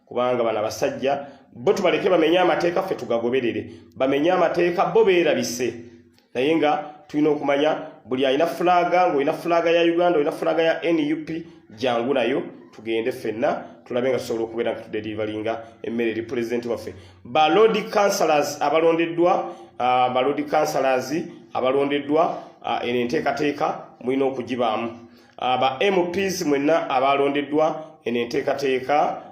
Speaker 1: kubanga bano abasajja bo tubaleke bamenye amateeka ffe tugagoberere bamenye amateeka bo beerabise naye nga tulina okumanya buli alina fulaga ng'olina fulaga ya Uganda olina fulaga ya NUP jangu nayo tugende ffenna tulabe nga tusobola okubeera nga tuderivalinga emmere eri president waffe balodi councillors abalondeddwa eno enteekateeka mulina okugibaamu ba MPs mwenna abalondeddwa eno enteekateeka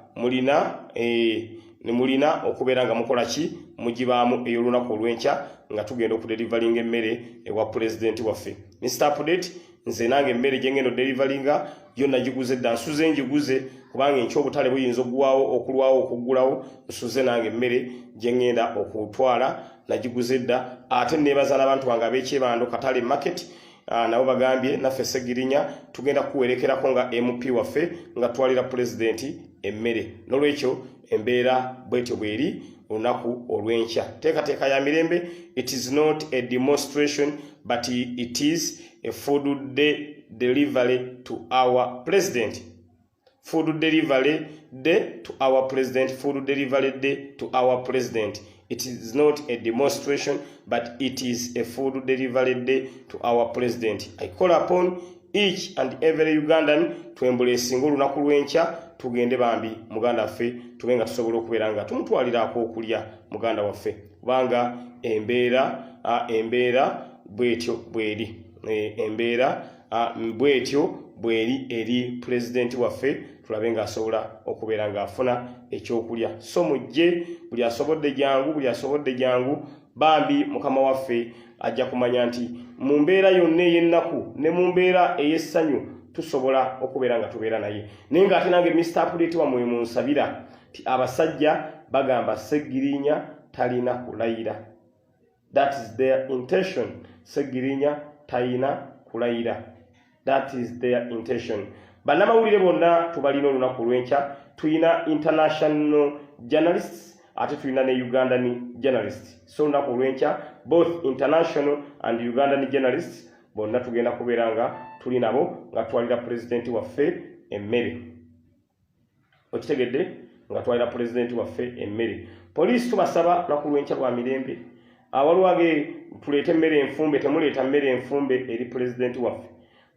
Speaker 1: mulina okubeera nga mukola ki mugibaamu ey'olunaku olw'enkya nga tugenda okuderivalinga emmere ewa president waffe Mr. Update nze nange emmere gye ngenda oderivalinga yonna giguze dda nsuze njiguze kubanga ekyobutale buyinza okuggulawo nsuze nange emmere gye ngenda okutwala nagiguze dda ate neebaza n'abantu bange ab'ekyebando katale market nabo bagambye naffe Segirinya tugenda kuwerekerako nga MP waffe nga twalira president emmere nolwekyo embeera bwetyo bweri olunaku olw'enkya teekateeka ya mirembe. It is not a demonstration but it is a food delivery to our president. Food delivery day to our president. Food delivery day to our president. It is not a demonstration, but it is a food delivery day to our president. I call upon each and every Ugandan to embrace olunaku lw'enkya tugende bambi muganda waffe tubenga tusobola okubeera nga tumutwalirako okulya muganda waffe kubanga embeera bwetyo bweri bwetyo bweri eri president waffe tulabe nga asobola okubeera nga afuna ekyokulya. So mujje buli asobodde jangu bambi mukama waffe ajja kumanya nti mu mbeera yonna ey'ennaku ne mu mbeera ey'essanyu tusobola okubeera nga tubeera naye. Naye ng'ate nange Mr. Update wamwe munsabira ti abasajja bagamba Segirinya talina kulayira. That is their intention. Segirinya talina kulayira. That is their intention. Bannamawulire bonna tubalina olunaku lw'enkya tuyina international journalists ate tuyina ne Ugandan journalists. So olunaku lw'enkya both international and Ugandan journalists bonna tugenda kubeera nga tuli nabo nga twalira president waffe emmere. Okitegedde nga twalira president waffe emmere. Police tubasaba olunaku lw'enkya lwa mirembe awalwage tuleete emmere enfumbe temuleeta mmere enfumbe eri president waffe.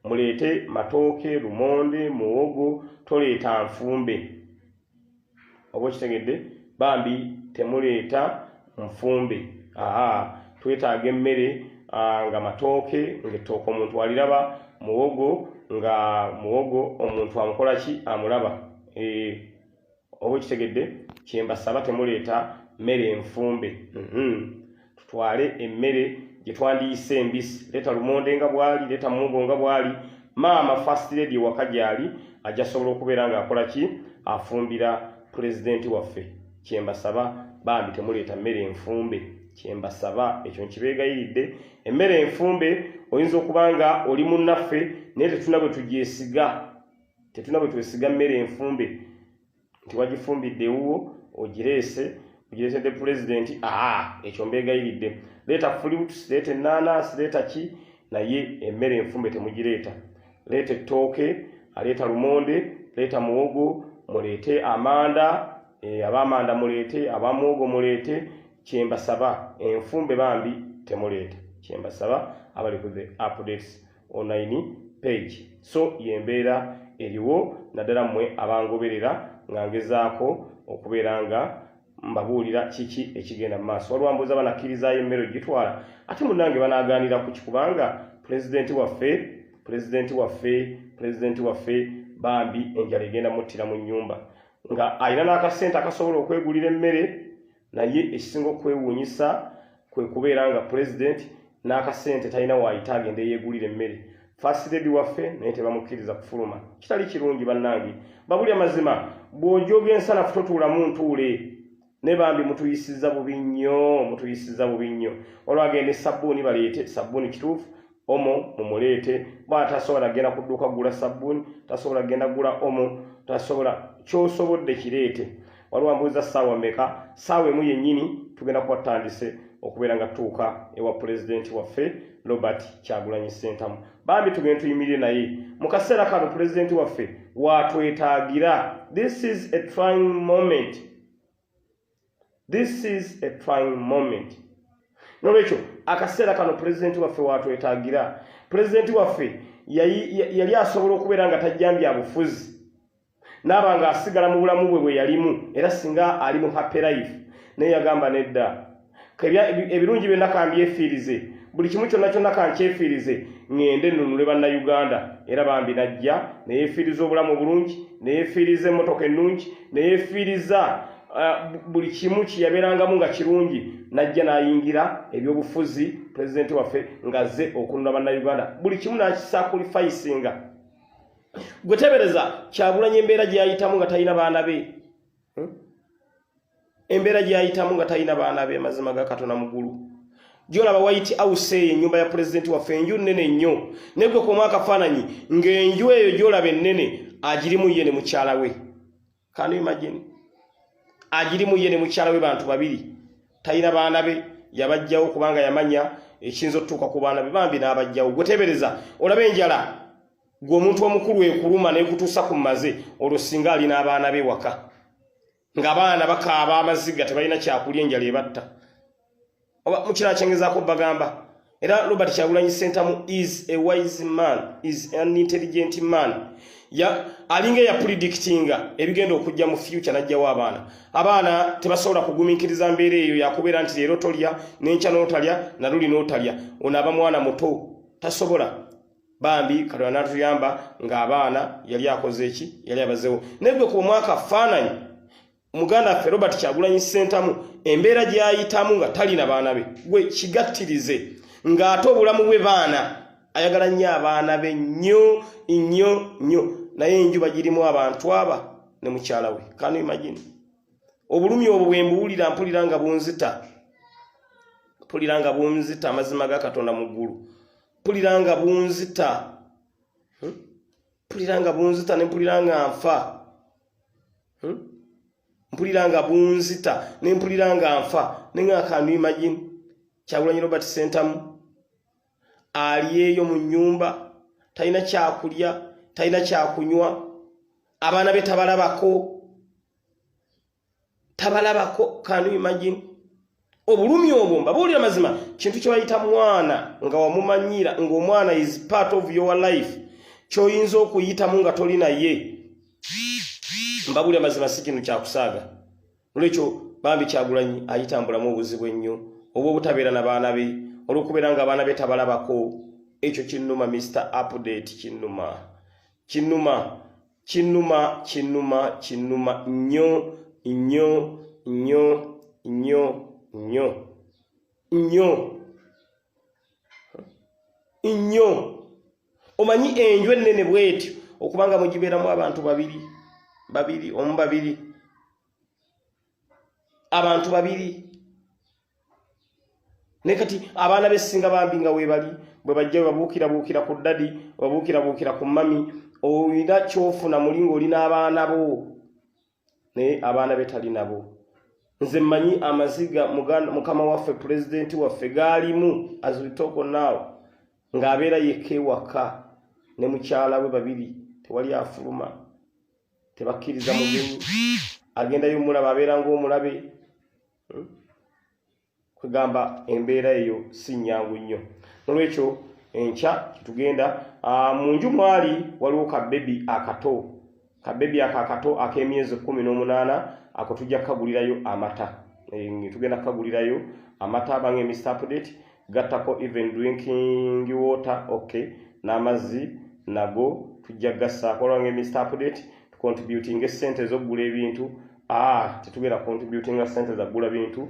Speaker 1: Mulete matooke, lumonde, muwogo, toleeta nfumbe. Oba kitegedde bambi temuleeta nfumbe. Twetaaga emmere nga matooke ng'ettooke omuntu aliraba, muwogo nga muwogo omuntu amukola ki amulaba. Oba kitegedde kyembasaba temuleeta mmere enfumbe. Tutwale emmere gye twandiyise embisi. Leeta lumonde nga bwali, leeta muwogo nga bwali. Maama first lady waka gyali ajja sobola okubeera nga akola ki afumbira president waffe. Kyembasaba bambi temuleeta mmere enfumbe. Kyembasaba ekyo nkibeegayiridde. Emmere enfumbe oyinza okubanga oli munnaffe naye tetuna bwe twesiga mmere enfumbe nti wagifumbidde ewuwo ogireesedde president. Ekyo mbeegayiridde. Leeta fruits, leeta ennaanasi, leeta ki naye emmere enfumbe temugireeta. Leeta ettooke, aleeta lumonde, leeta muwogo, muleete amanda, ab'amanda muleete, ab'amuwogo muleete. Kyembasaba enfumbe bambi temuleeta. Kyembasaba abali ku the updates online page. So yembeera eriwo naddala mmwe abangoberera nga ngezaako okubeera nga mbabuulira kiki ekigenda mu maaso. Waliwo ambuuza banakkirizayo emmere ogitwala ate munnange banaaganira ku kikubanga president waffe bambi enjala egenda muttira mu nnyumba nga alina n'akasente akasobola okwegulira emmere naye ekisinga okwewuunyisa kwe kubeera nga president n'akasente talina waayita agenda yeegulira emmere. First lady waffe naye tebamukkiriza kufuluma. Kitali kirungi bannange. Babulya mazima bw'ojooga ensanafu totuulamu ntuule. Ne bambi mutuyisiza bubi nnyo. Olwagenda sabbuuni baleete sabbuuni kituufu omo mumuleete. Tasobola genda ku dduuka gula sabbuuni, tasobola genda gula omo, tasobola ky'osobodde kireete. Waliwo ambuuza ssaawa mmeka? Ssaawa emu yennyini tugenda kuba tutandise okubeera nga tutuuka ewa president waffe Robert Kyagulanyi Ssentamu. Bambi tugenda tuyimirire naye mu kaseera kano president waffe watwetaagira. This is a trying moment. Nolwekyo akaseera kano president waffe watwetaagira. President waffe yali asobola okubeera nga tajjambya abufuzi n'aba nga asigala mu bulamu bwe yalimu era singa ali mu happy life naye yagamba nedda ebirungi byonna kambyefiirize buli kimu kyonna kankyefiirize ngende nnunule bannayuganda. Era bambi najja neyefiiriza obulamu obulungi, neyefiiriza emmotoka ennungi, neyefiiriza buli kimu kiyabeerangamu nga kirungi. Najja n'ayingira ebyobufuzi president waffe ngazze okununula bannayuganda. Buli kimu n'akisakurifayisinga. Gwe tebereza Kyagulanyi embeera gye yayitamu nga talina baana be. Embeera gye yayitamu nga talina baana be mazima ga Katonda mugulu. gyolaba White House ennyumba ya president waffe enju nnene nnyo negwe ku mwaka faananyi ng'enju eyo gyolaba ennene agirimu ye ne mukyala we. Can you imagine? Agirimu ye ne mukyala we bantu babiri. Talina baana be yabajjawo kubanga yamanya ekiyinza okutuuka ku baana be bambi n'abajjawo. Gwe teebereza olaba enjala gwe omuntu omukulu ekuluma n'ekutuusa ku maze olwo singa alina abaana be waka ng'abaana bakaaba amaziga tebalina kyakulya enjala ebatta. Oba mukira kyengezaako bagamba era Robert Kyagulanyi Ssentamu is a wise man, is an intelligent man. Alinga ya predictinga ebigenda okujja mu future najjawo abaana tebasobola kugumiikiriza mbeera eyo yakubeera nti leero tolya n'enkya n'otalya na luli n'otalya ono aba mwana muto tasobola. Bambi Katonda n'atuyamba ng'abaana yali akoze eki yali abazeewo negwe ku mwaka faananyi Muganda waffe Robert Kyagulanyi Ssentamu embeera gy'ayitamu nga talina baana be gwe kigattirize ng'ate obulamu bwe baana ayagala nnyo abaana be nnyo nnyo nnyo naye enju bagirimu abantu aba ne mukyala we. Can you imagine? Obulumi obwo bwe mbuwulira mpulira nga bunzita amazima ga Katonda mu ggulu. Mpulira nga bunzita ne mpulira nga nfa. Mpulira nga bunzita ne mpulira nga nfa ne nga Can you imagine? Kyagulanyi Robert Ssentamu ali eyo mu nnyumba talina kyakulya talina kyakunywa abaana be tabalabako. Can you imagine? Obulumi obwo mbabuulira mazima kintu kye bayita mwana nga wamumanyira ng'omwana is part of your life ky'oyinza okuyitamu nga toli naye. Mbabuulira mazima si kintu kyakusaaga. Olwekyo bambi Kyagulanyi ayitambulamu obuzibu ennyo obw'obutabeera na baana be olw'okubeera nga abaana be tabalabako. Ekyo kinnuma Mr. Update kinnuma nnyo. Omanyi enju ennene bwetyo okubanga mugibeeramu abantu babiri abantu babiri ne kati abaana besinga bambi nga weebali bwe bajja babuukira ku ddadi babuukira ku mami oyina kyofuna mulingo olina abaana bo naye abaana be tali nabo. Nze mmanyi amaziga mukama waffe pulezidenti waffe gaalimu as we talk now ng'abeera yekka ewaka ne mukyala we babiri tewali afuluma tebakkiriza mugenyi agendayo omulaba abeera ng'omulabe. Kwegamba embeera eyo si nnyangu nnyo. Nolwekyo enkya kitugenda mu nju mwali waliwo kabebi akato ak'emyezi 18 ako tujja kukagulirayo amata. Tugenda kukagulirayo amata abange Mr. Update gattako even drinking water n'amazzi nago tujja gassaako olwange Mr. Update tucontributing essente ez'okugula ebintu. Tetugenda contributing essente za kugula bintu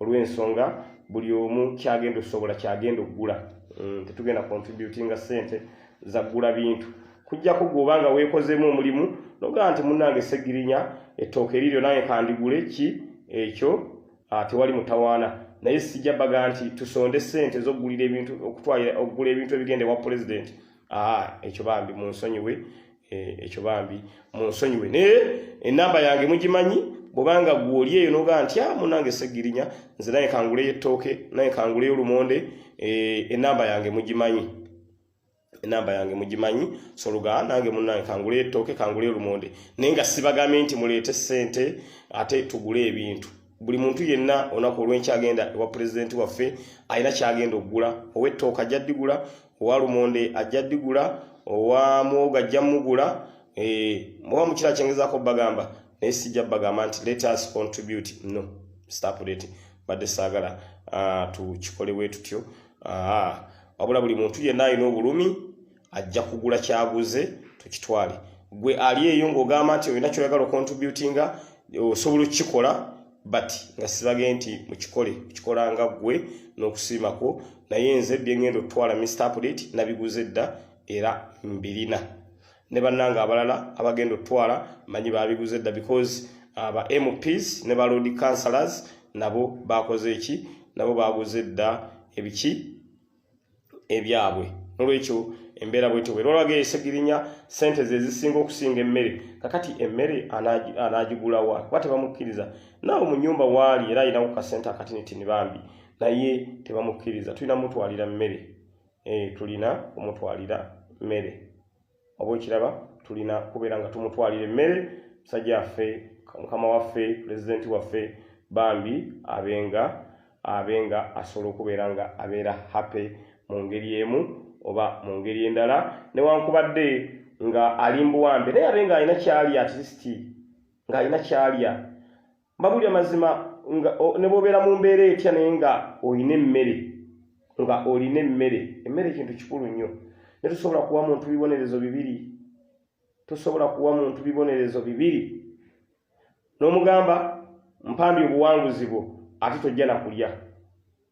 Speaker 1: olw'ensonga buli omu kyagenda osobola kyagenda okugula. Tetugenda contributing essente za kugula bintu kujjako gw'obanga weekozeemu omulimu nogaa nti munnange Ssegirinya ettooke liryo nange kandigule ki ekyo tewali mutawaana. Naye sijja baga nti tusonde ssente z'okugulira ebintu okugula ebintu ebigenda ewa pulezidenti. Ekyo bambi munsonyiwe naye ennamba yange mugimanyi bw'obanga gw'oli eyo nogaa nti munnange Ssegirinya nze naye kanguleyo ettooke naye kanguleyo olumonde. Ennamba yange mugimanyi soluga nange munnange kanguleyo ettooke kanguleyo olumonde naye nga sibagambye nti muleete ssente ate tugule ebintu. Buli muntu yenna olunaku olw'enkyagenda ewa pulezidenti waffe alina kyagenda okugula. Ow'ettooke ajja ddigula, owa lumonde ajja ddigula, owa muwogo ajja mugula. Muba mukira kyengezaako bagamba naye sijja bagamba nti let us contribute. No, Mr. Update badde saagala tukikole bwe tutyo. Wabula buli muntu yenna alina obulumi ajja kugula kyaguze tukitwale. Gwe ali eyo ng'ogamba nti olina kyoyagala okontributinga osobola okukikola but nga sibage nti mukikole nga gwe n'okusiimako. Naye nze bye ngenda okutwala Mr. Update nabiguze dda era mbirina. Ne bannanga abalala abagenda okutwala manyi babiguze dda because aba MPs ne ba road councillors nabo bakoze eki nabo baguze dda ebiki ebyabwe nolwekyo embeera bwetyo bwerwalage Segirinya sente ze zisinga okusinga emmere kakati emmere anagigulawa kuba tebamukkiriza naawe mu nnyumba waali era ayinawo kasente akatinitini bambi naye tebamukkiriza tulina mutwalira mmere tulina kumutwalira mmere oba okiraba tulina kubeera nga tumutwalira emmere musajja waffe mukama waffe pulezidenti waffe bambi abenga asobola okubeera nga abeera happy mu ngeri emu oba mu ngeri endala newankubadde nga alimbuwambe naye abenga alina kyalya at least nga alina kyalya mbabulya mazima ne bwobeera mu mbeera etya naye nga olina emmere nga olina emmere kintu kikulu nnyo ne tusobola kuwa muntu bibonerezo bibiri n'omugamba mpambye obuwanguzi bwo ate tojja nakulya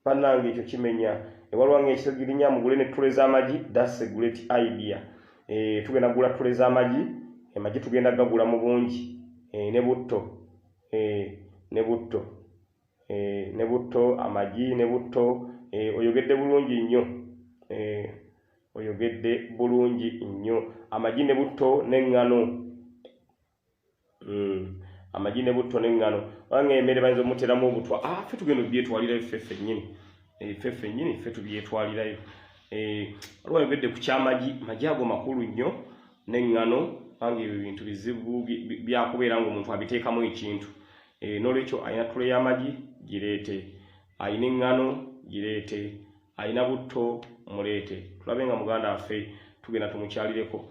Speaker 1: bannange ekyo kimenya ewaliwo ng'ekisegirinya mugule ne ttule z'amagi that's a great idea tugenda kugula ttule z'amagi amagi tugenda gagula mu bungi ne butto amagi ne butto oyogedde bulungi nnyo amagi ne butto n'eŋŋano amagi ne butto n'eŋŋano wange emmere bayinza omuteramu obutwa ffe tugenda obyetwalirayo ffeffe nnyini ffe tubyetwalirayo waliwo ayogedde ku kyamagi magi ago makulu nnyo n'eŋŋano wange ebyo bintu bizibu byakubeera ng'omuntu abiteekamu ekintu n'olwekyo alina ttule y'amagi gireete alina eŋŋano gireete alina butto muleete tulabe nga muganda waffe tugenda tumukyalireko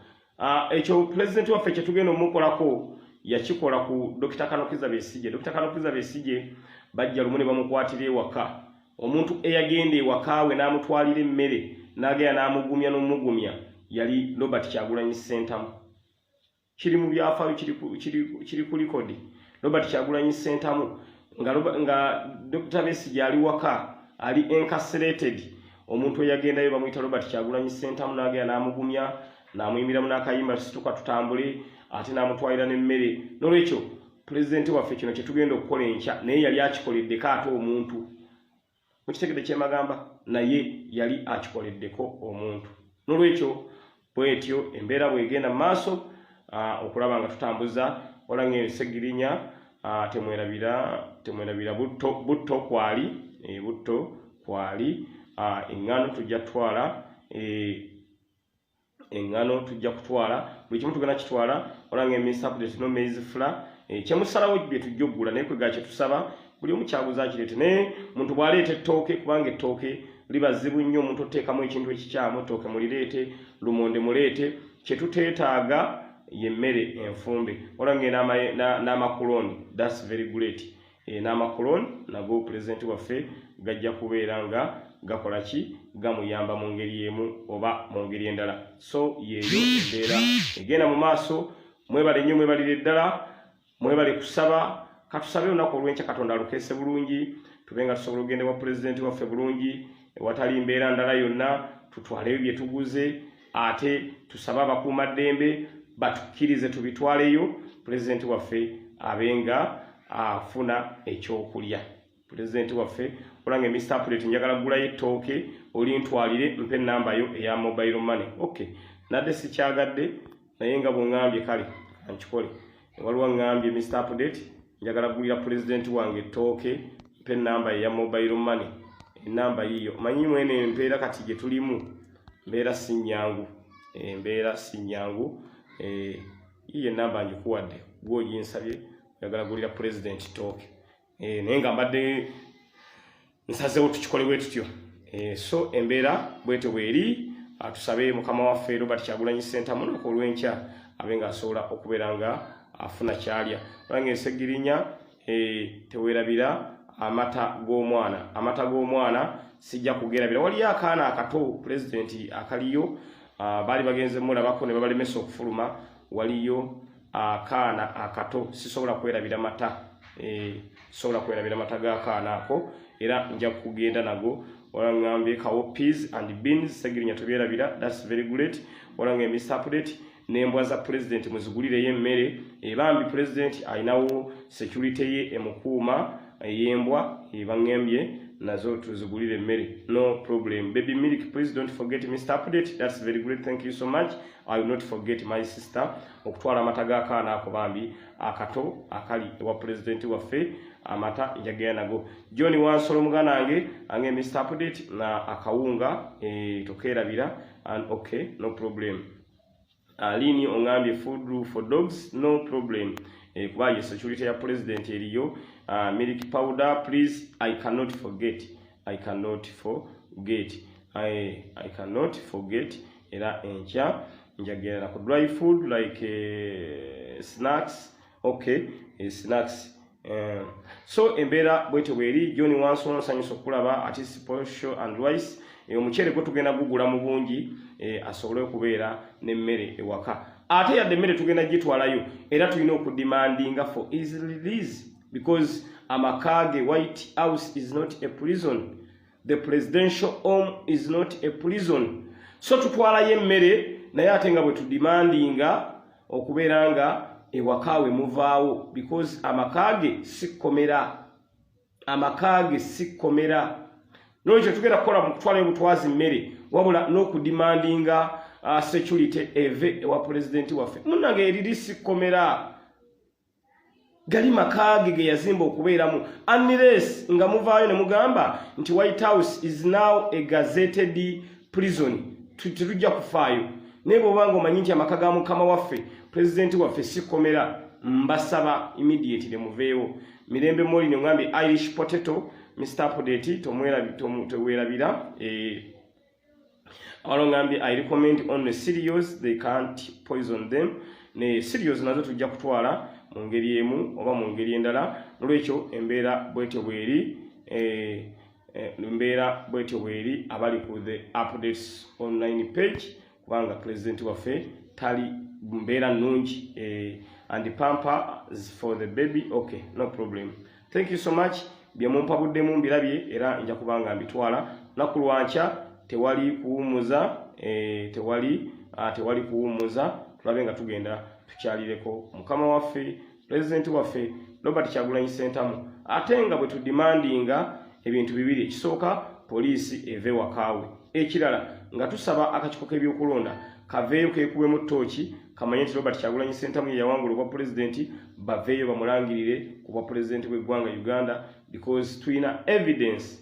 Speaker 1: ekyo pulezidenti waffe kye tugenda omukolako yakikola ku Dr. Kanokiza Besigye. Dr. Kanokiza Besigye bajja lumu ne bamukwatira ewaka omuntu eyagenda ewaka we n'amutwalira emmere n'agenda n'amugumya n'omugumya yali Robert Kyagulanyi Ssentamu kiri mu byafaayo kiri ku likodi Robert Kyagulanyi Ssentamu nga Dr. Besigye ali waka ali incarcerated omuntu eyagendayo bamuyita Robert Kyagulanyi Ssentamu n'agenda n'amugumya n'amuyimiramu n'akayimba tusituka tutambule ate n'amutwalira n'emmere n'olwekyo pulezidenti waffe kino kye tugenda okukola enkya naye yali akikoleddeko ate omuntu mukitegedde kyemagamba naye yali akikoleddeko omuntu n'olwekyo bwetyo embeera bwegenda mu maaso okulaba nga tutambuza wala ng'Esegirinya temwerabira butto kwali eŋŋano tujja kutwala buli kimu tugenda kitwala wala ng'emisa update no maize flour kyemusalawo bye tujja okugula naye kwega kye tusaba buli omu kyaguza kireete naye muntu bw'aleeta ettooke kubanga ettooke liba zzibu nnyo omuntu oteekamu ekintu ekikyamu ettooke mulireete lumonde muleete kye tuteetaaga yemmere enfumbe wala n'amakoloni that's very great n'amakoloni nago pulezidenti waffe gajja kubeera nga gakola ki gamuyamba mu ngeri emu oba mu ngeri endala so yeeyo embeera egenda mu maaso mwebale nnyo mwebalire ddala mwebale kusaba katusabe olunaku olw'enkya Katonda alukeese bulungi tube nga tusobola ogenda wa pulezidenti waffe bulungi ewatali mbeera ndala yonna tutwaleyo bye tuguze ate tusabe abakuumaddembe batukkirize tubitwaleyo pulezidenti waffe abenga afuna ekyokulya pulezidenti waffe olanga Mr. Update njagala kugulayo ettooke olintwalire mpe ennamba yo eya mobile money okay nadde sikyagadde naye nga bw'ŋŋambye kale nkikole waliwo ŋŋambye Mr. Update njagala kugulira pulezidenti wange ettooke mpe ennamba eya mobile money ennamba yiyo manyi mwene empeera kati gye tulimu mbeera si nnyangu yiyo ennamba ngikuwadde gw'oginsabye njagala kugulira pulezidenti ttooke naye nga mbadde nsazeewo tukikole bwe tutyo so embeera bwetyo bweri tusabe mukama waffe Robert Kyagulanyi Ssentamu olunaku olw'enkya abe nga asobola okubeera nga afuna kyalya olanga Esegirinya teweerabira amata g'omwana sijja kugerabira waliyo akaana akato pulezidenti akaliyo baali bagenze mulabako ne babalemesa okufuluma waliyo akaana akato sisobola kwerabira mata g'akaana ako era nja kugenda nago wala ngambye kawo peas and beans Segirinya tubyerabira that's very great wala ngambye Mr. Update n'embwa za pulezidenti muzigulireyo emmere ebambi pulezidenti ayinawo security ye emukuuma ey'embwa ebangambye nazo tuzigulire emmere. No problem. Baby Milk, please don't forget Mr. Update. That's very great. Thank you so much. I will not forget my sister okutwala amata g'akaana ako bambi akato akali ewa president waffe amata njagera nago. John Wansolo muganange ange Mr. Update na akawunga tokerabira and okay, no problem. Lini ongambye food for dogs, no problem. Kuba security ya president eriyo. Milk powder, please. I cannot forget. I cannot forget. I cannot forget. Era encha njagera ku dry food like snacks. Okay, snacks. So embera bwete weri John Wansolo nsanyusa okulaba ati special and rice. Omuchere gwe tugenda gugula mu bungi asobole okubeera n'emmere ewaka. Ate yadde emmere tugenda gitwalayo era tulina okudemandinga for easy release because amakage White House is not a prison. The presidential home is not a prison. So tutwalayo emmere naye ate nga bwe tudemandinga okubeera nga ewakawe muvaawo because amakage sikomera. Amakage sikomera. Nolwekyo tugenda kukola mu kutwala obutwazi mmere wabula n'okudemandinga security eve ewa president waffe. Munnange eriri sikomera gali makage ge yazimba okubeeramu unless nga muvaayo ne mugamba nti White House is now a gazetted prison. Tujja kufaayo naye bw'obanga omanyi nti amaka ga mukama waffe president waffe sikomera mbasaba immediately muveewo. Mirembe moli ne ngambye Irish potato Mr. Update tomwerabira awalongambye I recommend only cereals, they can't poison them. Ne cereals nazo tujja kutwala mu ngeri emu oba mu ngeri endala. Nolwekyo embeera bwetyo bweri abali ku the updates online page kubanga president waffe tali mbeera nnungi and pampers for the baby. Okay, no problem. Thank you so much. Byamumpa buddemu mbirabye era nja kubanga mbitwala nakulwancha tewali kuwumuza tewali kuwumuza tulabe nga tugenda tukyalireko mukama waffe president waffe Robert Kyagulanyi Ssentamu ate nga bwe tudemandinga ebintu bibiri. Ekisooka poliisi eve wakaawe, ekirala nga tusaba akakiiko k'ebyokulonda kaveeyo keekuwemu ttooki kamanye nti Robert Kyagulanyi Ssentamu ye yawangula obwa president baveeyo bamulangirire ku bwa president w'eggwanga Uganda because tulina evidence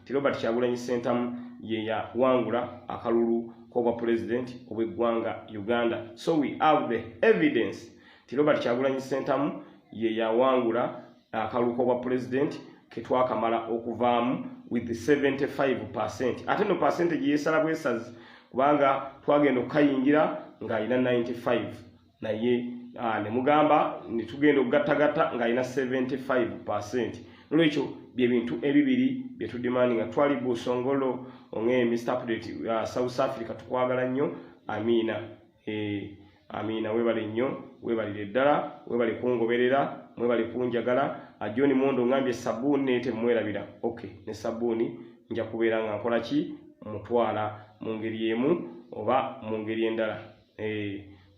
Speaker 1: ti Robert Kyagulanyi Ssentamu ye yawangula akalulu k'obwa president obw'eggwanga Uganda. So we have the evidence ti Robert Kyagulanyi Ssentamu ye yawangula akalulu k'obwa president ketwakamala okuvaamu with the 75%. Ate no percentage yesala bwesazi kubanga twagenda okukayingira nga alina 95 naye ne mugamba ne tugenda okugattagatta nga alina 75%. Nolwekyo bye bintu ebibiri bye tudemandinga. Twali Busongolo onge Mr. Update South Africa tukwagala nnyo. Amina. Amina webale nnyo, webalire ddala, webale kungoberera, mwebale kunjagala. John Mondo ngambye sabuni temwerabira. Okay, ne sabuni nja kubeera nga nkola ki mutwala mu ngeri emu oba mu ngeri endala.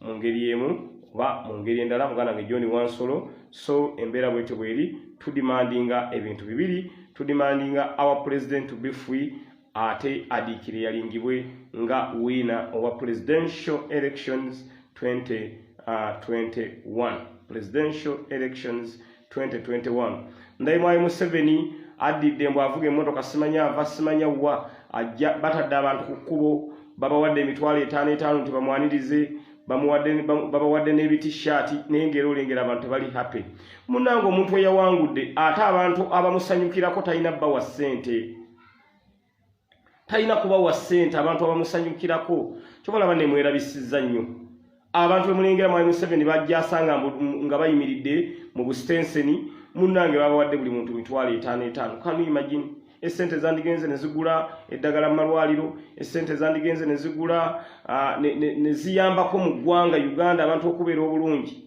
Speaker 1: Mu ngeri emu oba mu ngeri endala mugana nge John Wansolo. So embeera bwetyo bweri tudemandinga ebintu bibiri. Tudemandinga our president to be free ate adikire yalingibwe nga winner of presidential elections 2021. Presidential elections 2021. Ndayimwayi Museveni adidde mbw avuga emmotoka simanya ava simanya wa ajja batadde abantu ku kkubo babawadde emitwalo 5 nti bamwanirize babawadde n'ebitishati naye ngero olengera abantu bali happy. Munnange omuntu eyawangudde ate abantu abamusanyukirako talina bbawa ssente. Talina kubawa ssente abantu abamusanyukirako. Kyobalaba ne mwerabisizza nnyo. Abantu bemulengera Mwai Museveni bajja asanga nga bayimiridde mu bustenseni munnange babawadde buli muntu mitwalo 5. Can you imagine? Essente zandigenze ne zigula eddagala mu malwaliro, essente zandigenze ne zigula ne ziyambako mu ggwanga Uganda abantu okubeera obulungi.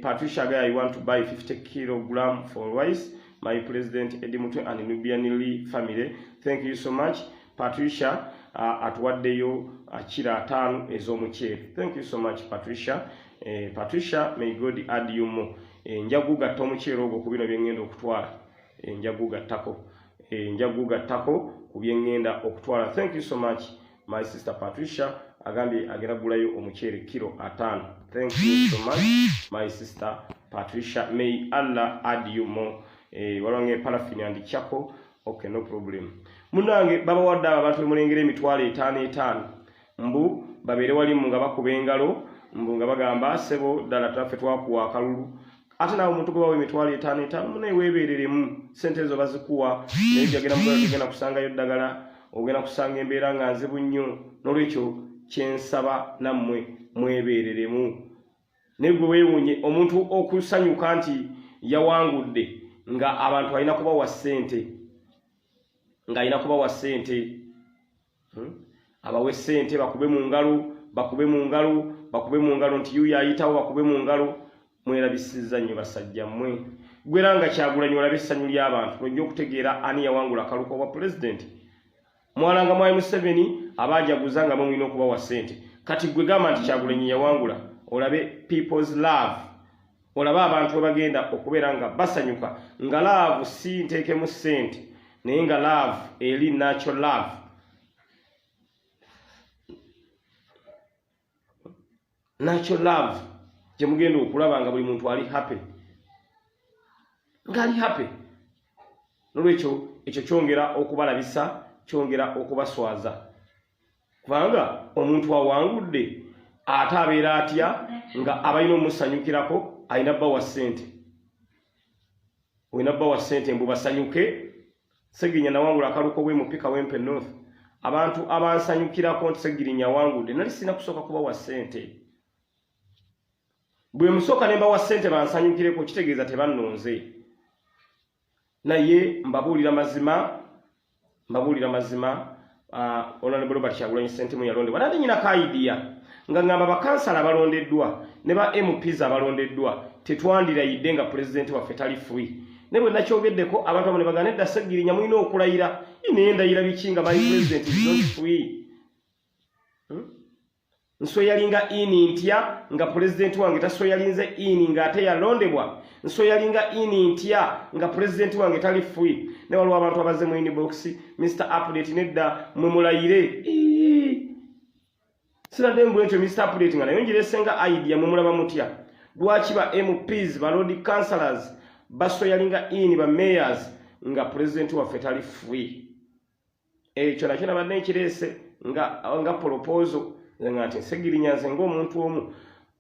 Speaker 1: Patricia Gaya, I want to buy 50 kg for rice. My president Edimutwe and Nubian Lee family. Thank you so much. Patricia atuwaddeyo akira 5 ez'omuceere. Thank you so much Patricia. Patricia, may God add you more. njagu gatta omuceere ogwo ku bino bye ngenda okutwala njagu gattako ku bye ngenda okutwala. Thank you so much my sister Patricia agambye agenda gulayo omuceere kilo 5. Thank you so much my sister Patricia, may Allah add you more. Walonge paraffin and chako. Okay, no problem. Munange baba wadda abantu mulengere emitwalo 5 mbu babere wali nga bakuba engalo mbu nga bagamba sebo ddala taffe twakuwa akalulu ate nawe omuntu gwe bawa emitwalo 5 munaye weebereremu sente ezo bazikuwa naye jagenda mugenda kusangayo ddagala ogenda kusanga embeera nga nzibu nnyo n'olwekyo kyensaba nammwe mwebereremu. Naye gwe weewuunye omuntu okusanyuka nti yawangudde nga abantu alina kubawa ssente abawe ssente bakube mu ngalo nti yuyo ayitawo bakube mu ngalo. Mwerabisizza nnyo basajja mmwe gwera nga Kyagulanyi olabe essanyu ly'abantu lwojja okutegeera ani yawangula akaluko bwa pulezidenti. Mwalanga Mwai Museveni abajaguza nga mulina okubawa ssente kati gwe gamba nti Kyagulanyi yawangula olabe people's love olabe abantu we bagenda okubeera nga basanyuka nga love si nteekemu ssente naye nga love eri natural love. Natural love gye mugenda okulaba nga buli muntu ali happy n'olwekyo ekyo kyongera okubalabisa kyongera okubaswaza kubanga omuntu awangudde ate abeera atya nga abalina omusanyukirako alina bbawa ssente. Olina bbawa ssente mbu basanyuke. Segirinya nawangula akaluko bwe mupika w'Empe North abantu abansanyukirako nti Segirinya awangudde nali sina kusooka kubawa ssente. Bwe musooka ne mbawa ssente bansanyukireko kitegeeza tebannonze. Naye mbabuulira mazima Honorable Robert Kyagulanyi Ssentamu yalondebwa nate nyina kaidiya nga ngamba bakansala balondeddwa ne ba MPs abalondeddwa tetwandirayidde nga pulezidenti waffe tali free. Ne bwe nakyogeddeko abantu ne bagana edda Segirinya mulina okulayira naye ndayira biki nga bali president is not free. Nsoyalinga ini ntya nga pulezidenti wange tasoyalinze ini nga ate yalondebwa. Nsoyalinga ini ntya nga pulezidenti wange tali free. Ne waliwo abantu abaze mu inbox Mr. Update nedda mwe mulayire. Sinadde mbwe ntyo Mr. Update nga nayo ngiresenga idea mwe mulaba mutya. Lwaki ba MPs ba road councillors basoyalinga ini ba mayors nga pulezidenti waffe tali free. Ekyo nakyo nabadde nkirese nga proposal nga nti Segirinya nze ng'omuntu omu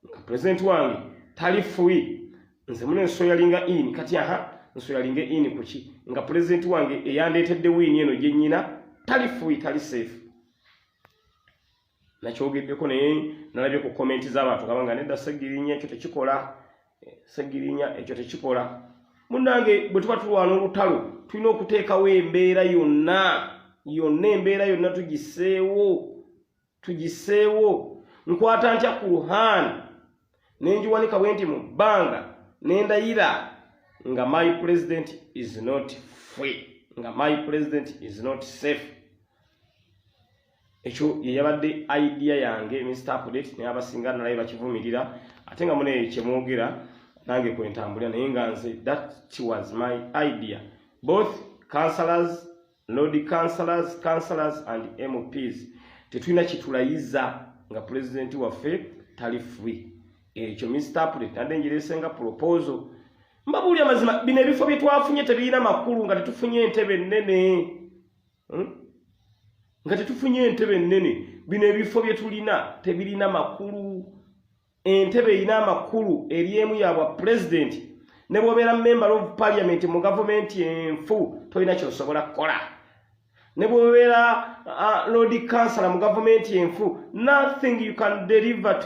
Speaker 1: nga pulezidenti wange tali free nze mune nsoyalinga ini kati nsoyalinga ini kuki nga pulezidenti wange eyandeetedde wiini eno gye nnyina tali free tali safe. Nakyogeddeko naye nalabye ku komenti z'abantu nga nedda Segirinya ekyo tekikola. Munnange bwe tuba tulwana olutalo tulina okuteekawo embeera yonna tugiseewo. Nkwata ntya ku Ruhani nenjiwanika bwe nti mu bbanga nendayira nga my president is not free, nga my president is not safe. Ekyo ye yabadde idea yange Mr. Update naye abasinga nalabe bakivumirira ate nga mune kyemwogera nange kwentambulira naye nga nze that was my idea. Both councillors, Lord councillors and MPs tetulina kitulayiza nga pulezidenti waffe tali free. Ekyo Mr. Update nande ngiresenga proposal. Mbabuulira mazima bino ebifo bye twafunye tebirina makulu nga tetufunye entebe nnene. Bino ebifo bye tulina tebirina makulu. Entebe erina amakulu eri emu yabwa president ne bw'obeera member of parliament mu government enfu tolina ky'osobola kukola. Ne bw'obeera Lord Councillor mu government enfu, nothing you can deliver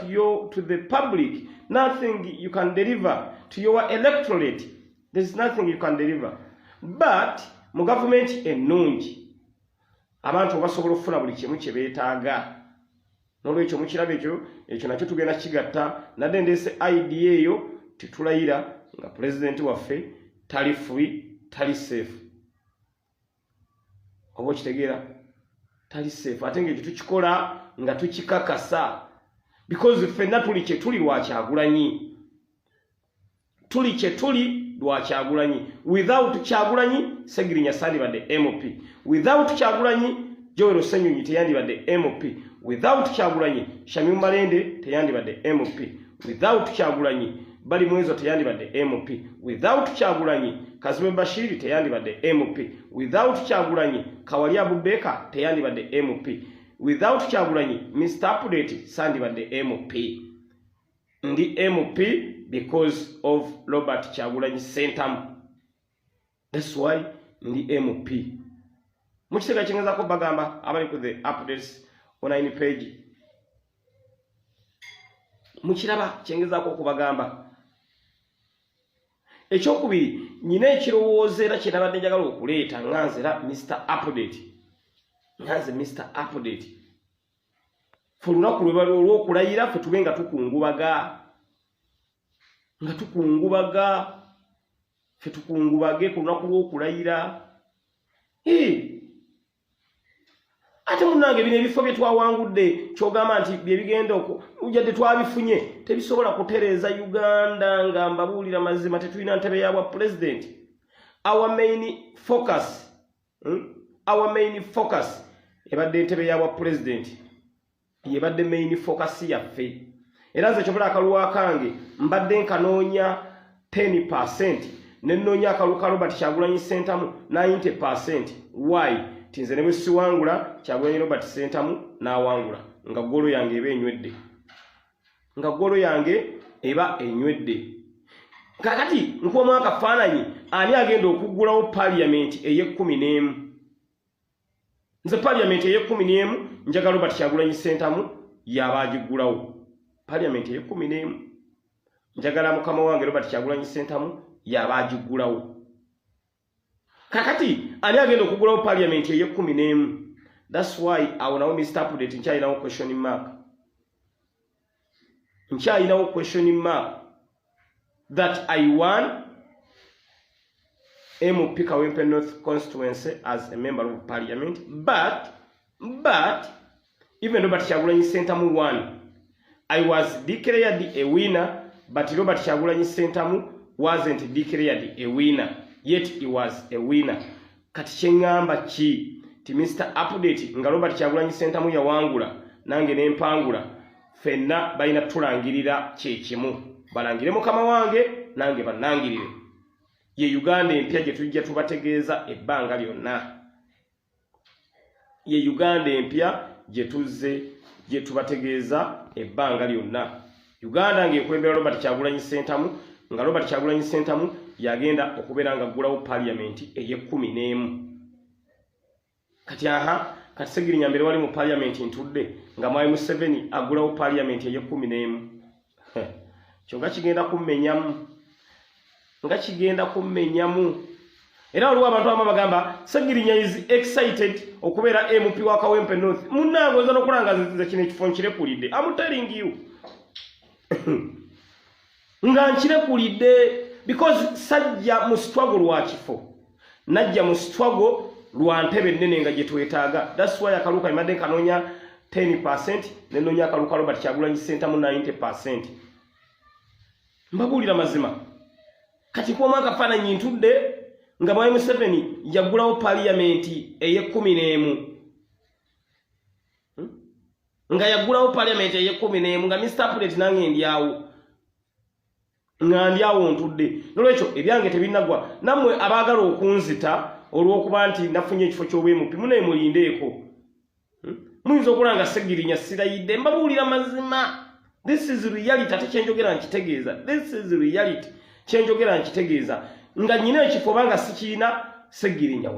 Speaker 1: to the public, nothing you can deliver to your electorate. There's nothing you can deliver. But mu government ennungi abantu basobola okufuna buli kimu kye beetaaga. N'olwekyo mukiraba ekyo nakyo tugenda kigatta nadde ndeese idea eyo tetulayira nga pulezidenti waffe tali free tali safe. Oba okitegeera tali safe ate ng'ekyo tukikola nga tukikakasa because ffenna tuli kye tuli lwa Kyagulanyi. tuli kye tuli lwa Kyagulanyi. Without Kyagulanyi Segirinya sandibadde MOP. Without Kyagulanyi Joel Ssenyonyi teyandibadde MOP. Without Kyagulanyi Shamim Malende teyandibadde MOP. Without Kyagulanyi Bali Mwezo teyandibadde MOP. Without Kyagulanyi Kazime Bashiri teyandibadde MOP. Without Kyagulanyi Kawali Abubeka teyandibadde MOP. Without Kyagulanyi Mr. Update sandibadde MOP. Ndi MOP because of Robert Kyagulanyi Sentamu. That's why ndi MOP. Mukisega kingeza ko bagamba abali ku the updates online page. Mukiraba kingeza ko kubagamba. Ekyokubiri nyina ekirowoozo era kirabadde njagala okuleeta nganzera Mr. Update. Nganze Mr. Update. Fulunaku lw'okulayira ffe tube nga tukungubaga. Nga tukungubaga. Ffe tukungubage ku lunaku lw'okulayira. Ate munange bino ebifo bye twawangudde kyogamba nti bye bigenda okwo ujjadde twabifunye tebisobola kutereeza Uganda nga mbabuulira mazima tetulina ntebe ya bwa president. Our main focus ebadde entebe ya bwa president yebadde main focus yaffe. Era nze kyobola akaluwa kange mbadde nkanoonya 10% nenoonya akaluwa ka Robert Kyagulanyi Sentamu 90%. Why? Tinze ne bwe siwangula Kyagulanyi Robert Sentamu n'awangula nga golo yange eba enywedde. Nga golo yange eba enywedde. Kakati nkuwa akafaananyi ani agenda okuggulawo parliament eye-11. Nze parliament eye-11 njagala Robert Kyagulanyi Sentamu yaba agiggulawo. Parliament eye-11 njagala mukama wange Robert Kyagulanyi Sentamu yaba agiggulawo. Kakati ani agenda okuggulawo parliament eye-11. That's why awonawo Mr. Update nkyalinawo question mark. Nkyalinawo question mark that I won MOP Kawempe North constituency as a member of parliament, but even Robert Kyagulanyi Sentamu won. I was declared a winner, but Robert Kyagulanyi Sentamu wasn't declared a winner, yet he was a winner. Kati kyengamba ki ti Mr. Update nga Robert Kyagulanyi Sentamu yawangula nange nempangula fenna balina tulangirira kyekimu. Balangire mukama wange nange banangirire. Ye Uganda empya gye tujja tubategeeza ebbanga lyonna. Ye Uganda empya gye tuzze gye tubategeeza ebbanga lyonna. Uganda ng'ekwembera Robert Kyagulanyi Sentamu nga Robert Kyagulanyi Sentamu yagenda okubeera nga aggulawo parliament eye-11. Kati kati Segirinya mbere wali mu parliament ntudde nga Mwai Museveni aggulawo parliament eye-11. Kyonga kigenda kummenyamu. Nga kigenda kummenyamu. Era waliwo abantu abamu bagamba Segirinya is excited okubeera MP wa Kawempe North. Munnange oyinza n'okulanga nze kino ekifo nkirekulidde. I'm telling you. Nga nkirekulidde because sajja mu struggle lwa kifo. Najja mu struggle lwa ntebe nnene nga gye twetaaga. That's why akaluka imadde kanoonya 10% nenoonya akaluka Robert Kyagulanyi Sentamu 90%. Mbabuulira mazima. Kati kuwa akafaananyi ntudde nga Mwai Museveni yaggulawo parliament eye-11. Nga yaggulawo parliament eye-11 nga Mr. Update nange ndyawo. Nga ndyawo ntudde. Nolwekyo ebyange tebinnagwa. Nammwe abaagala okunzita olw'okuba nti nafunye ekifo ky'obwemupi munaye mulindeeko. Muyinza okulanga Segirinya sirayidde. Mbabuulira mazima. This is reality ate kyenjogera nkitegeeza. This is reality kyenjogera nkitegeeza. Nga nyina ekifo banga sikiina Segirinya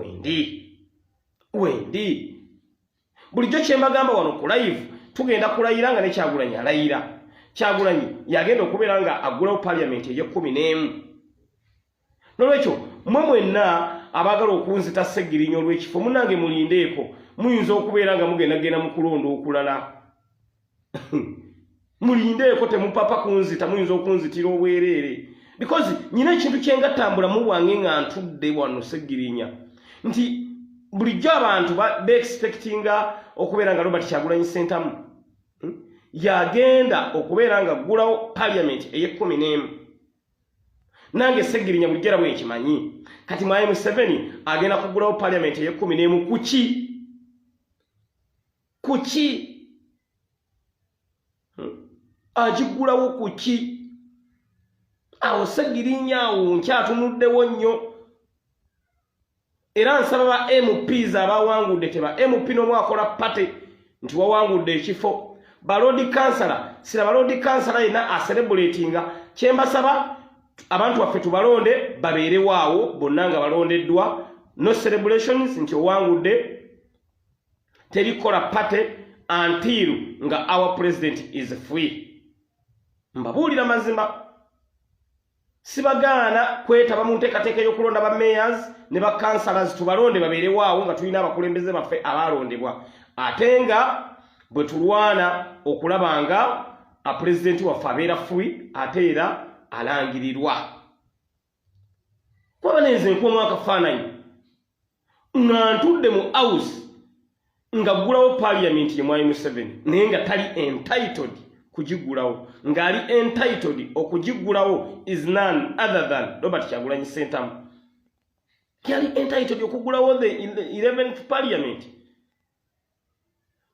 Speaker 1: wendi. Bulijjo kyembagamba wano ku live tugenda kulayira nga ne Kyagulanyi alayira. Kyagulanyi yagenda okubeera nga aggulawo parliament eye-11. Nolwekyo mmwe mwenna abaagala okunzita Segirinya olw'ekifo munnange mulindeeko. Muyinza okubeera nga mugenda mu kulonda okulala. Mulindeeko temupapa kunzita muyinza okunzitira obwereere. Because nyina ekintu kyengatambula mu bwange nga ntudde wano Segirinya. Nti bulijjo abantu be-expectinga okubeera nga Robert Kyagulanyi Sentamu yagenda okubeera nga aggulawo parliament eye-11. nange Segirinya bulijera bwe kimanyi kati mwaye Museveni agenda kugulawo parliament ye 11 kuki agigulawo kuki awo Segirinya awo nkyatunuddewo nnyo era nsaba ba MPs abawangudde teba MP n'omwakola pate nti wawangudde ekifo balodi kansala sira balodi kansala ina a celebratinga kyembasaba abantu baffe tubalonde babeere waawo bonna nga balondeddwa no celebrations nti owangudde terikola pate until nga our president is free mbabuulira mazima sibagaana kwetaba mu nteekateeka y'okulonda ba mayors ne ba councillors tubalonde babeere waawo nga tulina abakulembeze baffe abalondebwa ate nga bwe tulwana okulaba nga a president waffe abeera free ate era alangirirwa kwaba nenze nkuwamu akafaananyi nga ntudde mu house nga ggulawo parliament ye Mwai Museveni naye nga tali entitled kugigulawo ng'ali entitled okugigulawo is none other than Robert Kyagulanyi Ssentamu yali entitled okugulawo the 11th parliament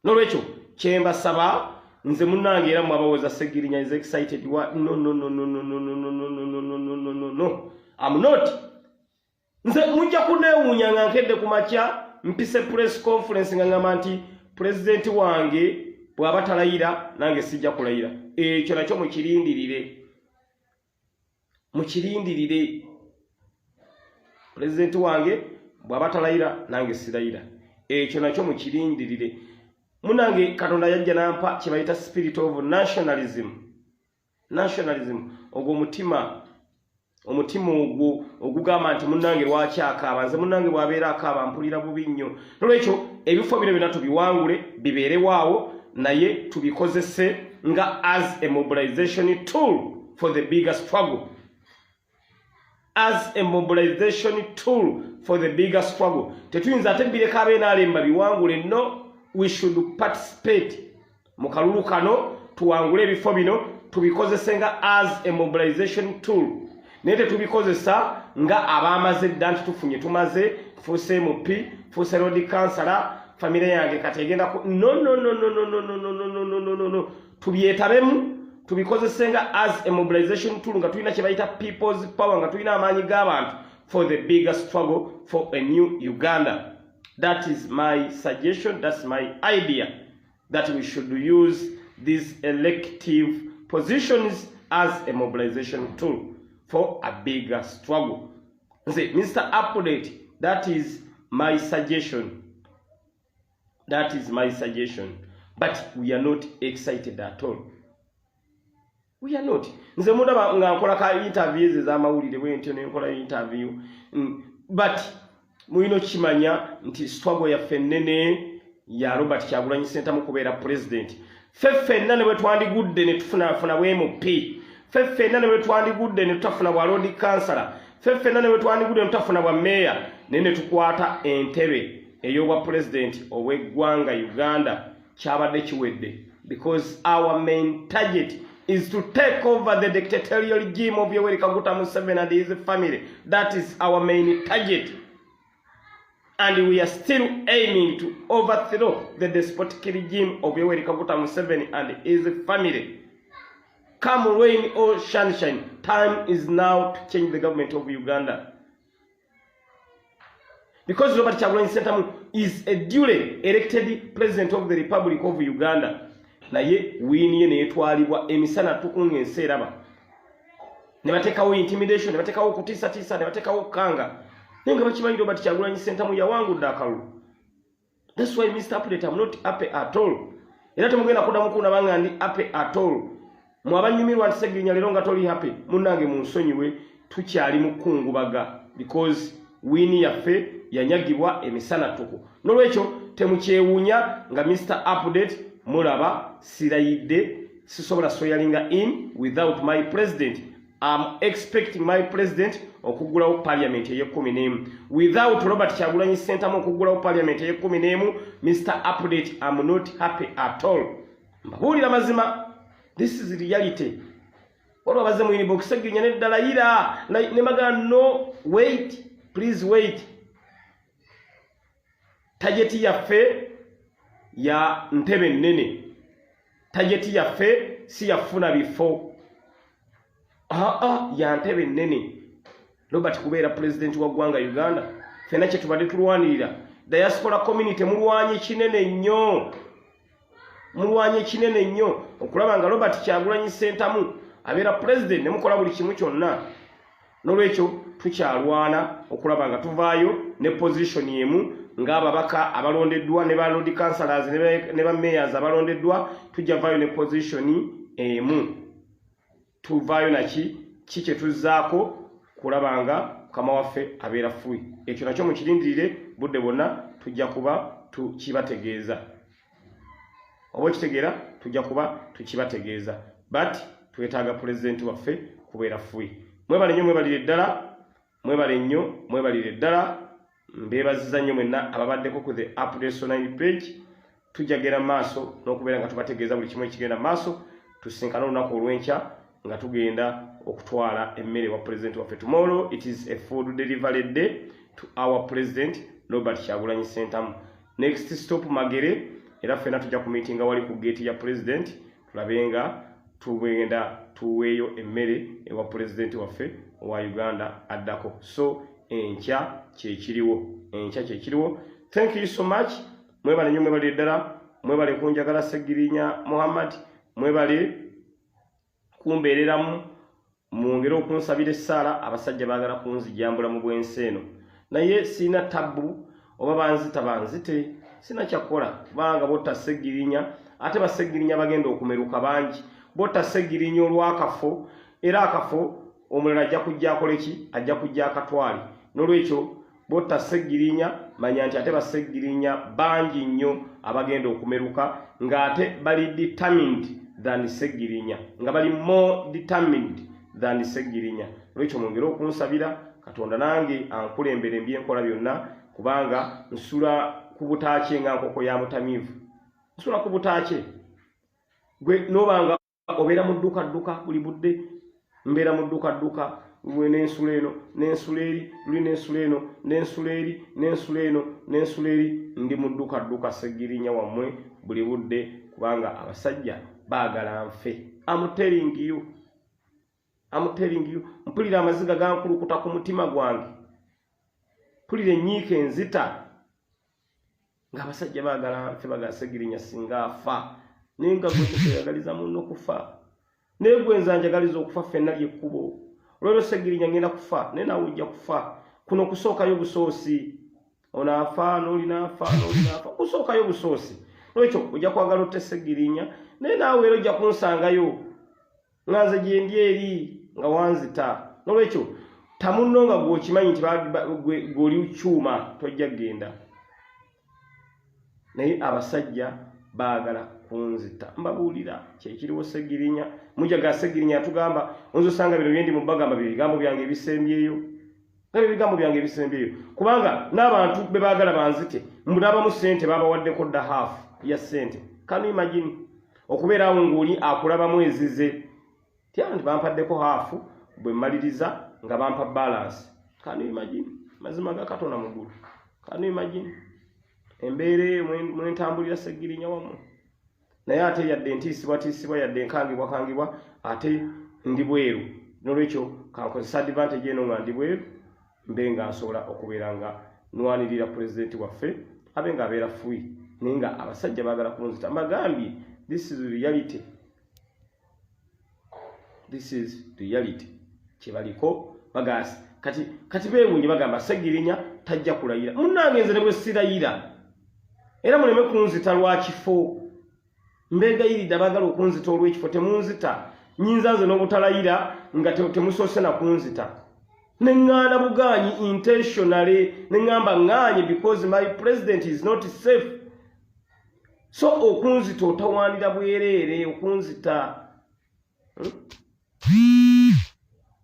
Speaker 1: nolwekyo kyembasaba nze munnange era mwabawoza Segirinya is excited wa no I'm not nze mujja kuneewuunya nga nkedde ku makya mpise press conference nga ngamba nti president wange bw'aba talayira nange sijja kulayira ekyo nakyo mukirindirire president wange bw'aba talayira nange silayira ekyo nakyo mukirindirire munange Katonda yajja nampa kye bayita spirit of nationalism ogwo omutima ogwo ogugamba nti munange lwaki akaaba nze munange bw'abeera akaaba mpulira bubi nnyo nolwekyo ebifo bino byonna tubiwangule bibeere waawo naye tubikozese nga as a mobilization tool for the bigger struggle tetuyinza ate bireka ab'NRM biwangule no we should participate mu kalulu kano tuwangule ebifo bino tubikozese nga as a mobilization tool naye tetubikozesa nga abaamaze dda nti tumaze tufuuse MP tufuuse road councillor family yange kati egenda ku no tubyetabemu tubikozese nga as a mobilization tool nga tulina kye bayita people's power nga tulina amaanyi g'abantu for the bigger struggle for a new Uganda. That is my suggestion, that's my idea, that we should use these elective positions as a mobilization tool for a bigger struggle. Say, Mr. Update, that is my suggestion. But we are not excited at all. We are not. Nze mundaba nga nkola ka interviews ez'amawulire bwentyo ne nkola interview. But muyino kimanya nti struggle yaffe nnene ya Robert Kyagulanyi Ssentamu kubeera president. Ffenna ne bwe twandigudde ne tufunafuna bwe MP. Ffenna ne bwe twandigudde ne tutafuna bwa road councillor. Ffenna ne bwe twandigudde ne tutafuna bwa mayor ne tukwata entebe ey'obwa president ow'eggwanga Uganda kyabadde kiwedde. Because our main target is to take over the dictatorial regime of Yoweri Kaguta Museveni and his family. That is our main target. And we are still aiming to overthrow the despotic regime of Yoweri Kaguta Museveni and his family. Come rain or sunshine, time is now to change the government of Uganda. Because Robert Kyagulanyi Ssentamu is a duly elected president of the Republic of Uganda. Naye winiye ne yetwalibwa emisana tukunga enseeraba. Ne batekawo intimidation, ne batekawo kutiisa, ne batekawo kanga. Nenga bakimanyi Robert Kyagulanyi Ssentamu yawangudde akalulu. That's why Mr. Update, I'm not happy at all. Era temugenda kuddamu kunabanga ndi happy at all. Mwabanyumirwa nti Segirinya leero nga toli happy. Munnange munsonyiwe tukyali mu kkungubaga because wini yaffe yanyagibwa emisana tuku. Nolwekyo temukyewuunya nga Mr. Update mulaba sirayidde sisobola soyalinga in without my president. I'm expecting my president okugulawo parliament ye 11. Without Robert Kyagulanyi Ssentamu okugulawo parliament ye 11, Mr. Update, I'm not happy at all. Mbabuulira mazima, this is reality. olwo baze mu inbox Segirinya neddala ira ne magana no wait please wait tajeti yaffe ya ntebe nnene tajeti yaffe si yafuna bifo ya ntebe nnene Robert kubeera president wa ggwanga Uganda fena kye tubadde tulwanirira diaspora community mulwanye kinene nnyo okulaba nga Robert Kyagulanyi Ssentamu abeera president ne mukola buli kimu kyonna n'olwekyo tukyalwana okulaba nga tuvaayo ne position yemu ng'ababaka abalondeddwa ne ba road councillors ne ba mayors abalondeddwa tujja vaayo ne position emu tuvaayo naki kye tuzzaako kulaba nga Mukama waffe abeera fuyi ekyo nakyo mukirindirire budde bonna tujja kuba tukibategeeza oba okitegeera tujja kuba tukibategeeza but twetaaga president waffe kubeera fuyi mwebale nnyo mwebalire ddala mbeebaziza nnyo mwenna ababaddeko ku the updates online page tujja gera maaso n'okubeera nga tubategeeza buli kimu ekigenda maaso tusinkana olunaku olw'enkya nga tugenda okutwala emmere wa president waffe. Tomorrow it is a food delivery day to our president Robert Kyagulanyi Ssentamu. Next stop Magere era ffena tujja ku meeting wali ku gate ya president tulabenga tugenda tuweeyo emmere ewa president waffe wa Uganda addako. So enkya kyekiriwo. Thank you so much. Mwebale nnyo mwebale ddala mwebale kunjagala Segirinya Muhammad mwebale kumbeereramu mwongere okunsabira essaala abasajja baagala kunzijambula mu bwensi eno naye sina tabu oba banzite sina kyakola kubanga botta Segirinya ate Basegirinya bagenda okumeruka bangi botta Segirinya olwakafo era akafo omulala ajja kujja akoleki ajja kujja akatwali n'olwekyo botta Segirinya manya nti ate Basegirinya bangi nnyo abagenda okumeruka ng'ate bali determined than Segirinya nga bali more determined than Segirinya. Lwekyo mwongere okunsabira Katonda nange ankulembere mbyenkola byonna kubanga nsula ku butaakye nga nkoko ya mutamivu nsula ku butaakye gwe nobanga obeera mu dduka buli budde mbeera mu dduka gwe n'ensula eno n'ensula eri luli n'ensula eno n'ensula eri ndi mu dduka Segirinya wammwe buli budde kubanga abasajja baagala nfe. I'm telling you mpulira amaziga gankulukuta ku mutima gwange mpulira enyiika enzita ng'abasajja baagala nfe baga Segirinya singa afa naye nga gwe tokweyagaliza munno kufa naye gwe nze anjagaliza okufa ffenna lyekkubo olwero Segirinya ngenda kufa naye naawe ojja kufa kuno kusookayo busoosi onaafa n'olinaafa kusookayo busoosi n'ekyo ojja kwagala otte Segirinya naye naawe era ojja kunsangayo nga nze gye ndi eri nga wanzita n'olwekyo tamunno nga gw'okimanyi nti gw'oli kyuma tojja genda naye abasajja baagala kunzita mbabuulira kyekiriwo Segirinya mujaga Segirinya yatugamba onzo osanga bino byendi mu bagamba bigambo byange ebisembyeyo nga bigambo byange ebisembyeyo kubanga n'abantu be baagala banzite mulabamu ssente babawaddeko dda half ya ssente. Can you imagine okubeera awo ng'oli akulabamu ezize nti bampaddeko half bwe mmaliriza nga bampa balance. Can you imagine mazima ga Katonda mu ggulu. Can you imagine embeere mwentambulira Segirinya wammwe naye ate yadde ntiisibwa yadde nkangibwa ate ndi bweru n'olwekyo kankozesa advantage eno nga ndi bweru mbe nga nsobola okubeera nga nwanirira president waffe abe nga abeera fuyi naye nga abasajja baagala kunzita mbagambye this is reality kyebaliko bagasi kati beewunye bagamba Segirinya tajja kulayira munnange nze ne bwe sirayira era muleme kunzita lwa kifo mbegayiridde abaagala okunzita olw'ekifo temunzita nyinza nze n'obutalayira nga temusoose na kunzita neŋŋaana bugaanyi intentionally neŋŋamba ŋŋaanye because my president is not safe. So okunzita otawaanira bwereere okunzita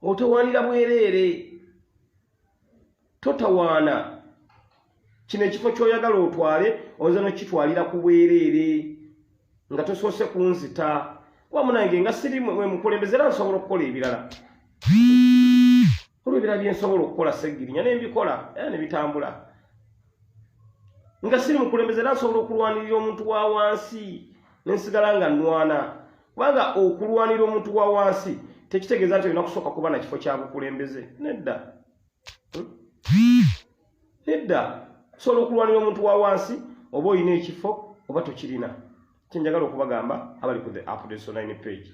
Speaker 1: otawaanira bwereere totawaana kino ekifo ky'oyagala otwale oza n'okitwalira ku bwereere nga tosoose kunzita wamunange nga siri mwe mukulembeze era nsobola okukola ebirala olw'ebirala bye nsobola okukola Sseggirinya ne mbikola era ne bitambula nga siri mukulembeze era nsobola okulwanirira omuntu wa wansi ne nsigala nga nnwana kubanga okulwanira omuntu wa wansi tekitegeeza nti olina kusooka kuba na kifo kya bukulembeze nedda nedda osobola okulwanira omuntu wa wansi oba olina ekifo oba tokirina kyenjagala okubagamba abali ku the updates online page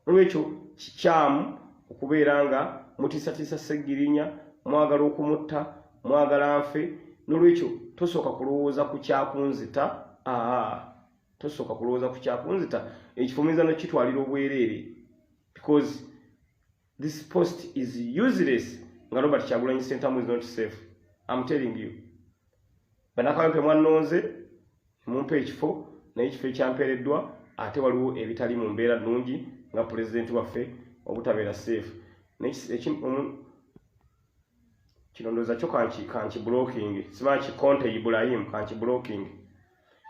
Speaker 1: olwekyo kikyamu okubeera nga mutiisatiisa Sseggirinya mwagala okumutta mwagala nfe n'olwekyo tosooka kulowooza ku kyakunzita tosooka kulowooza ku kyakunzita ekifumiza n'okitwalira obwereere because this post is useless nga Robert Kyagulanyi Ssentamu is not safe. I'm telling you banakawempe mwannonze mumpe ekifo naye ekifo ekyampeereddwa ate waliwo ebitali mu mbeera nnungi nga pulezidenti waffe obutabeera safe kino ndowooza kyo kanki blocking simanyi kikonte Ibrahim kanki blocking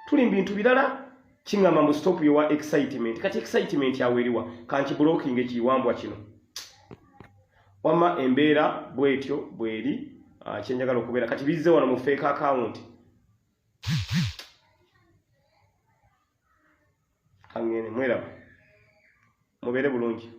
Speaker 1: tuli mu bintu birala kingamba mu stop yowa excitement kati excitement yaweeriwa kanki blocking ekiwambwa kino wama embeera bwetyo bweri kyenjagala okubeera kati bizze wano mu fake account kangene mweraba mubeere bulungi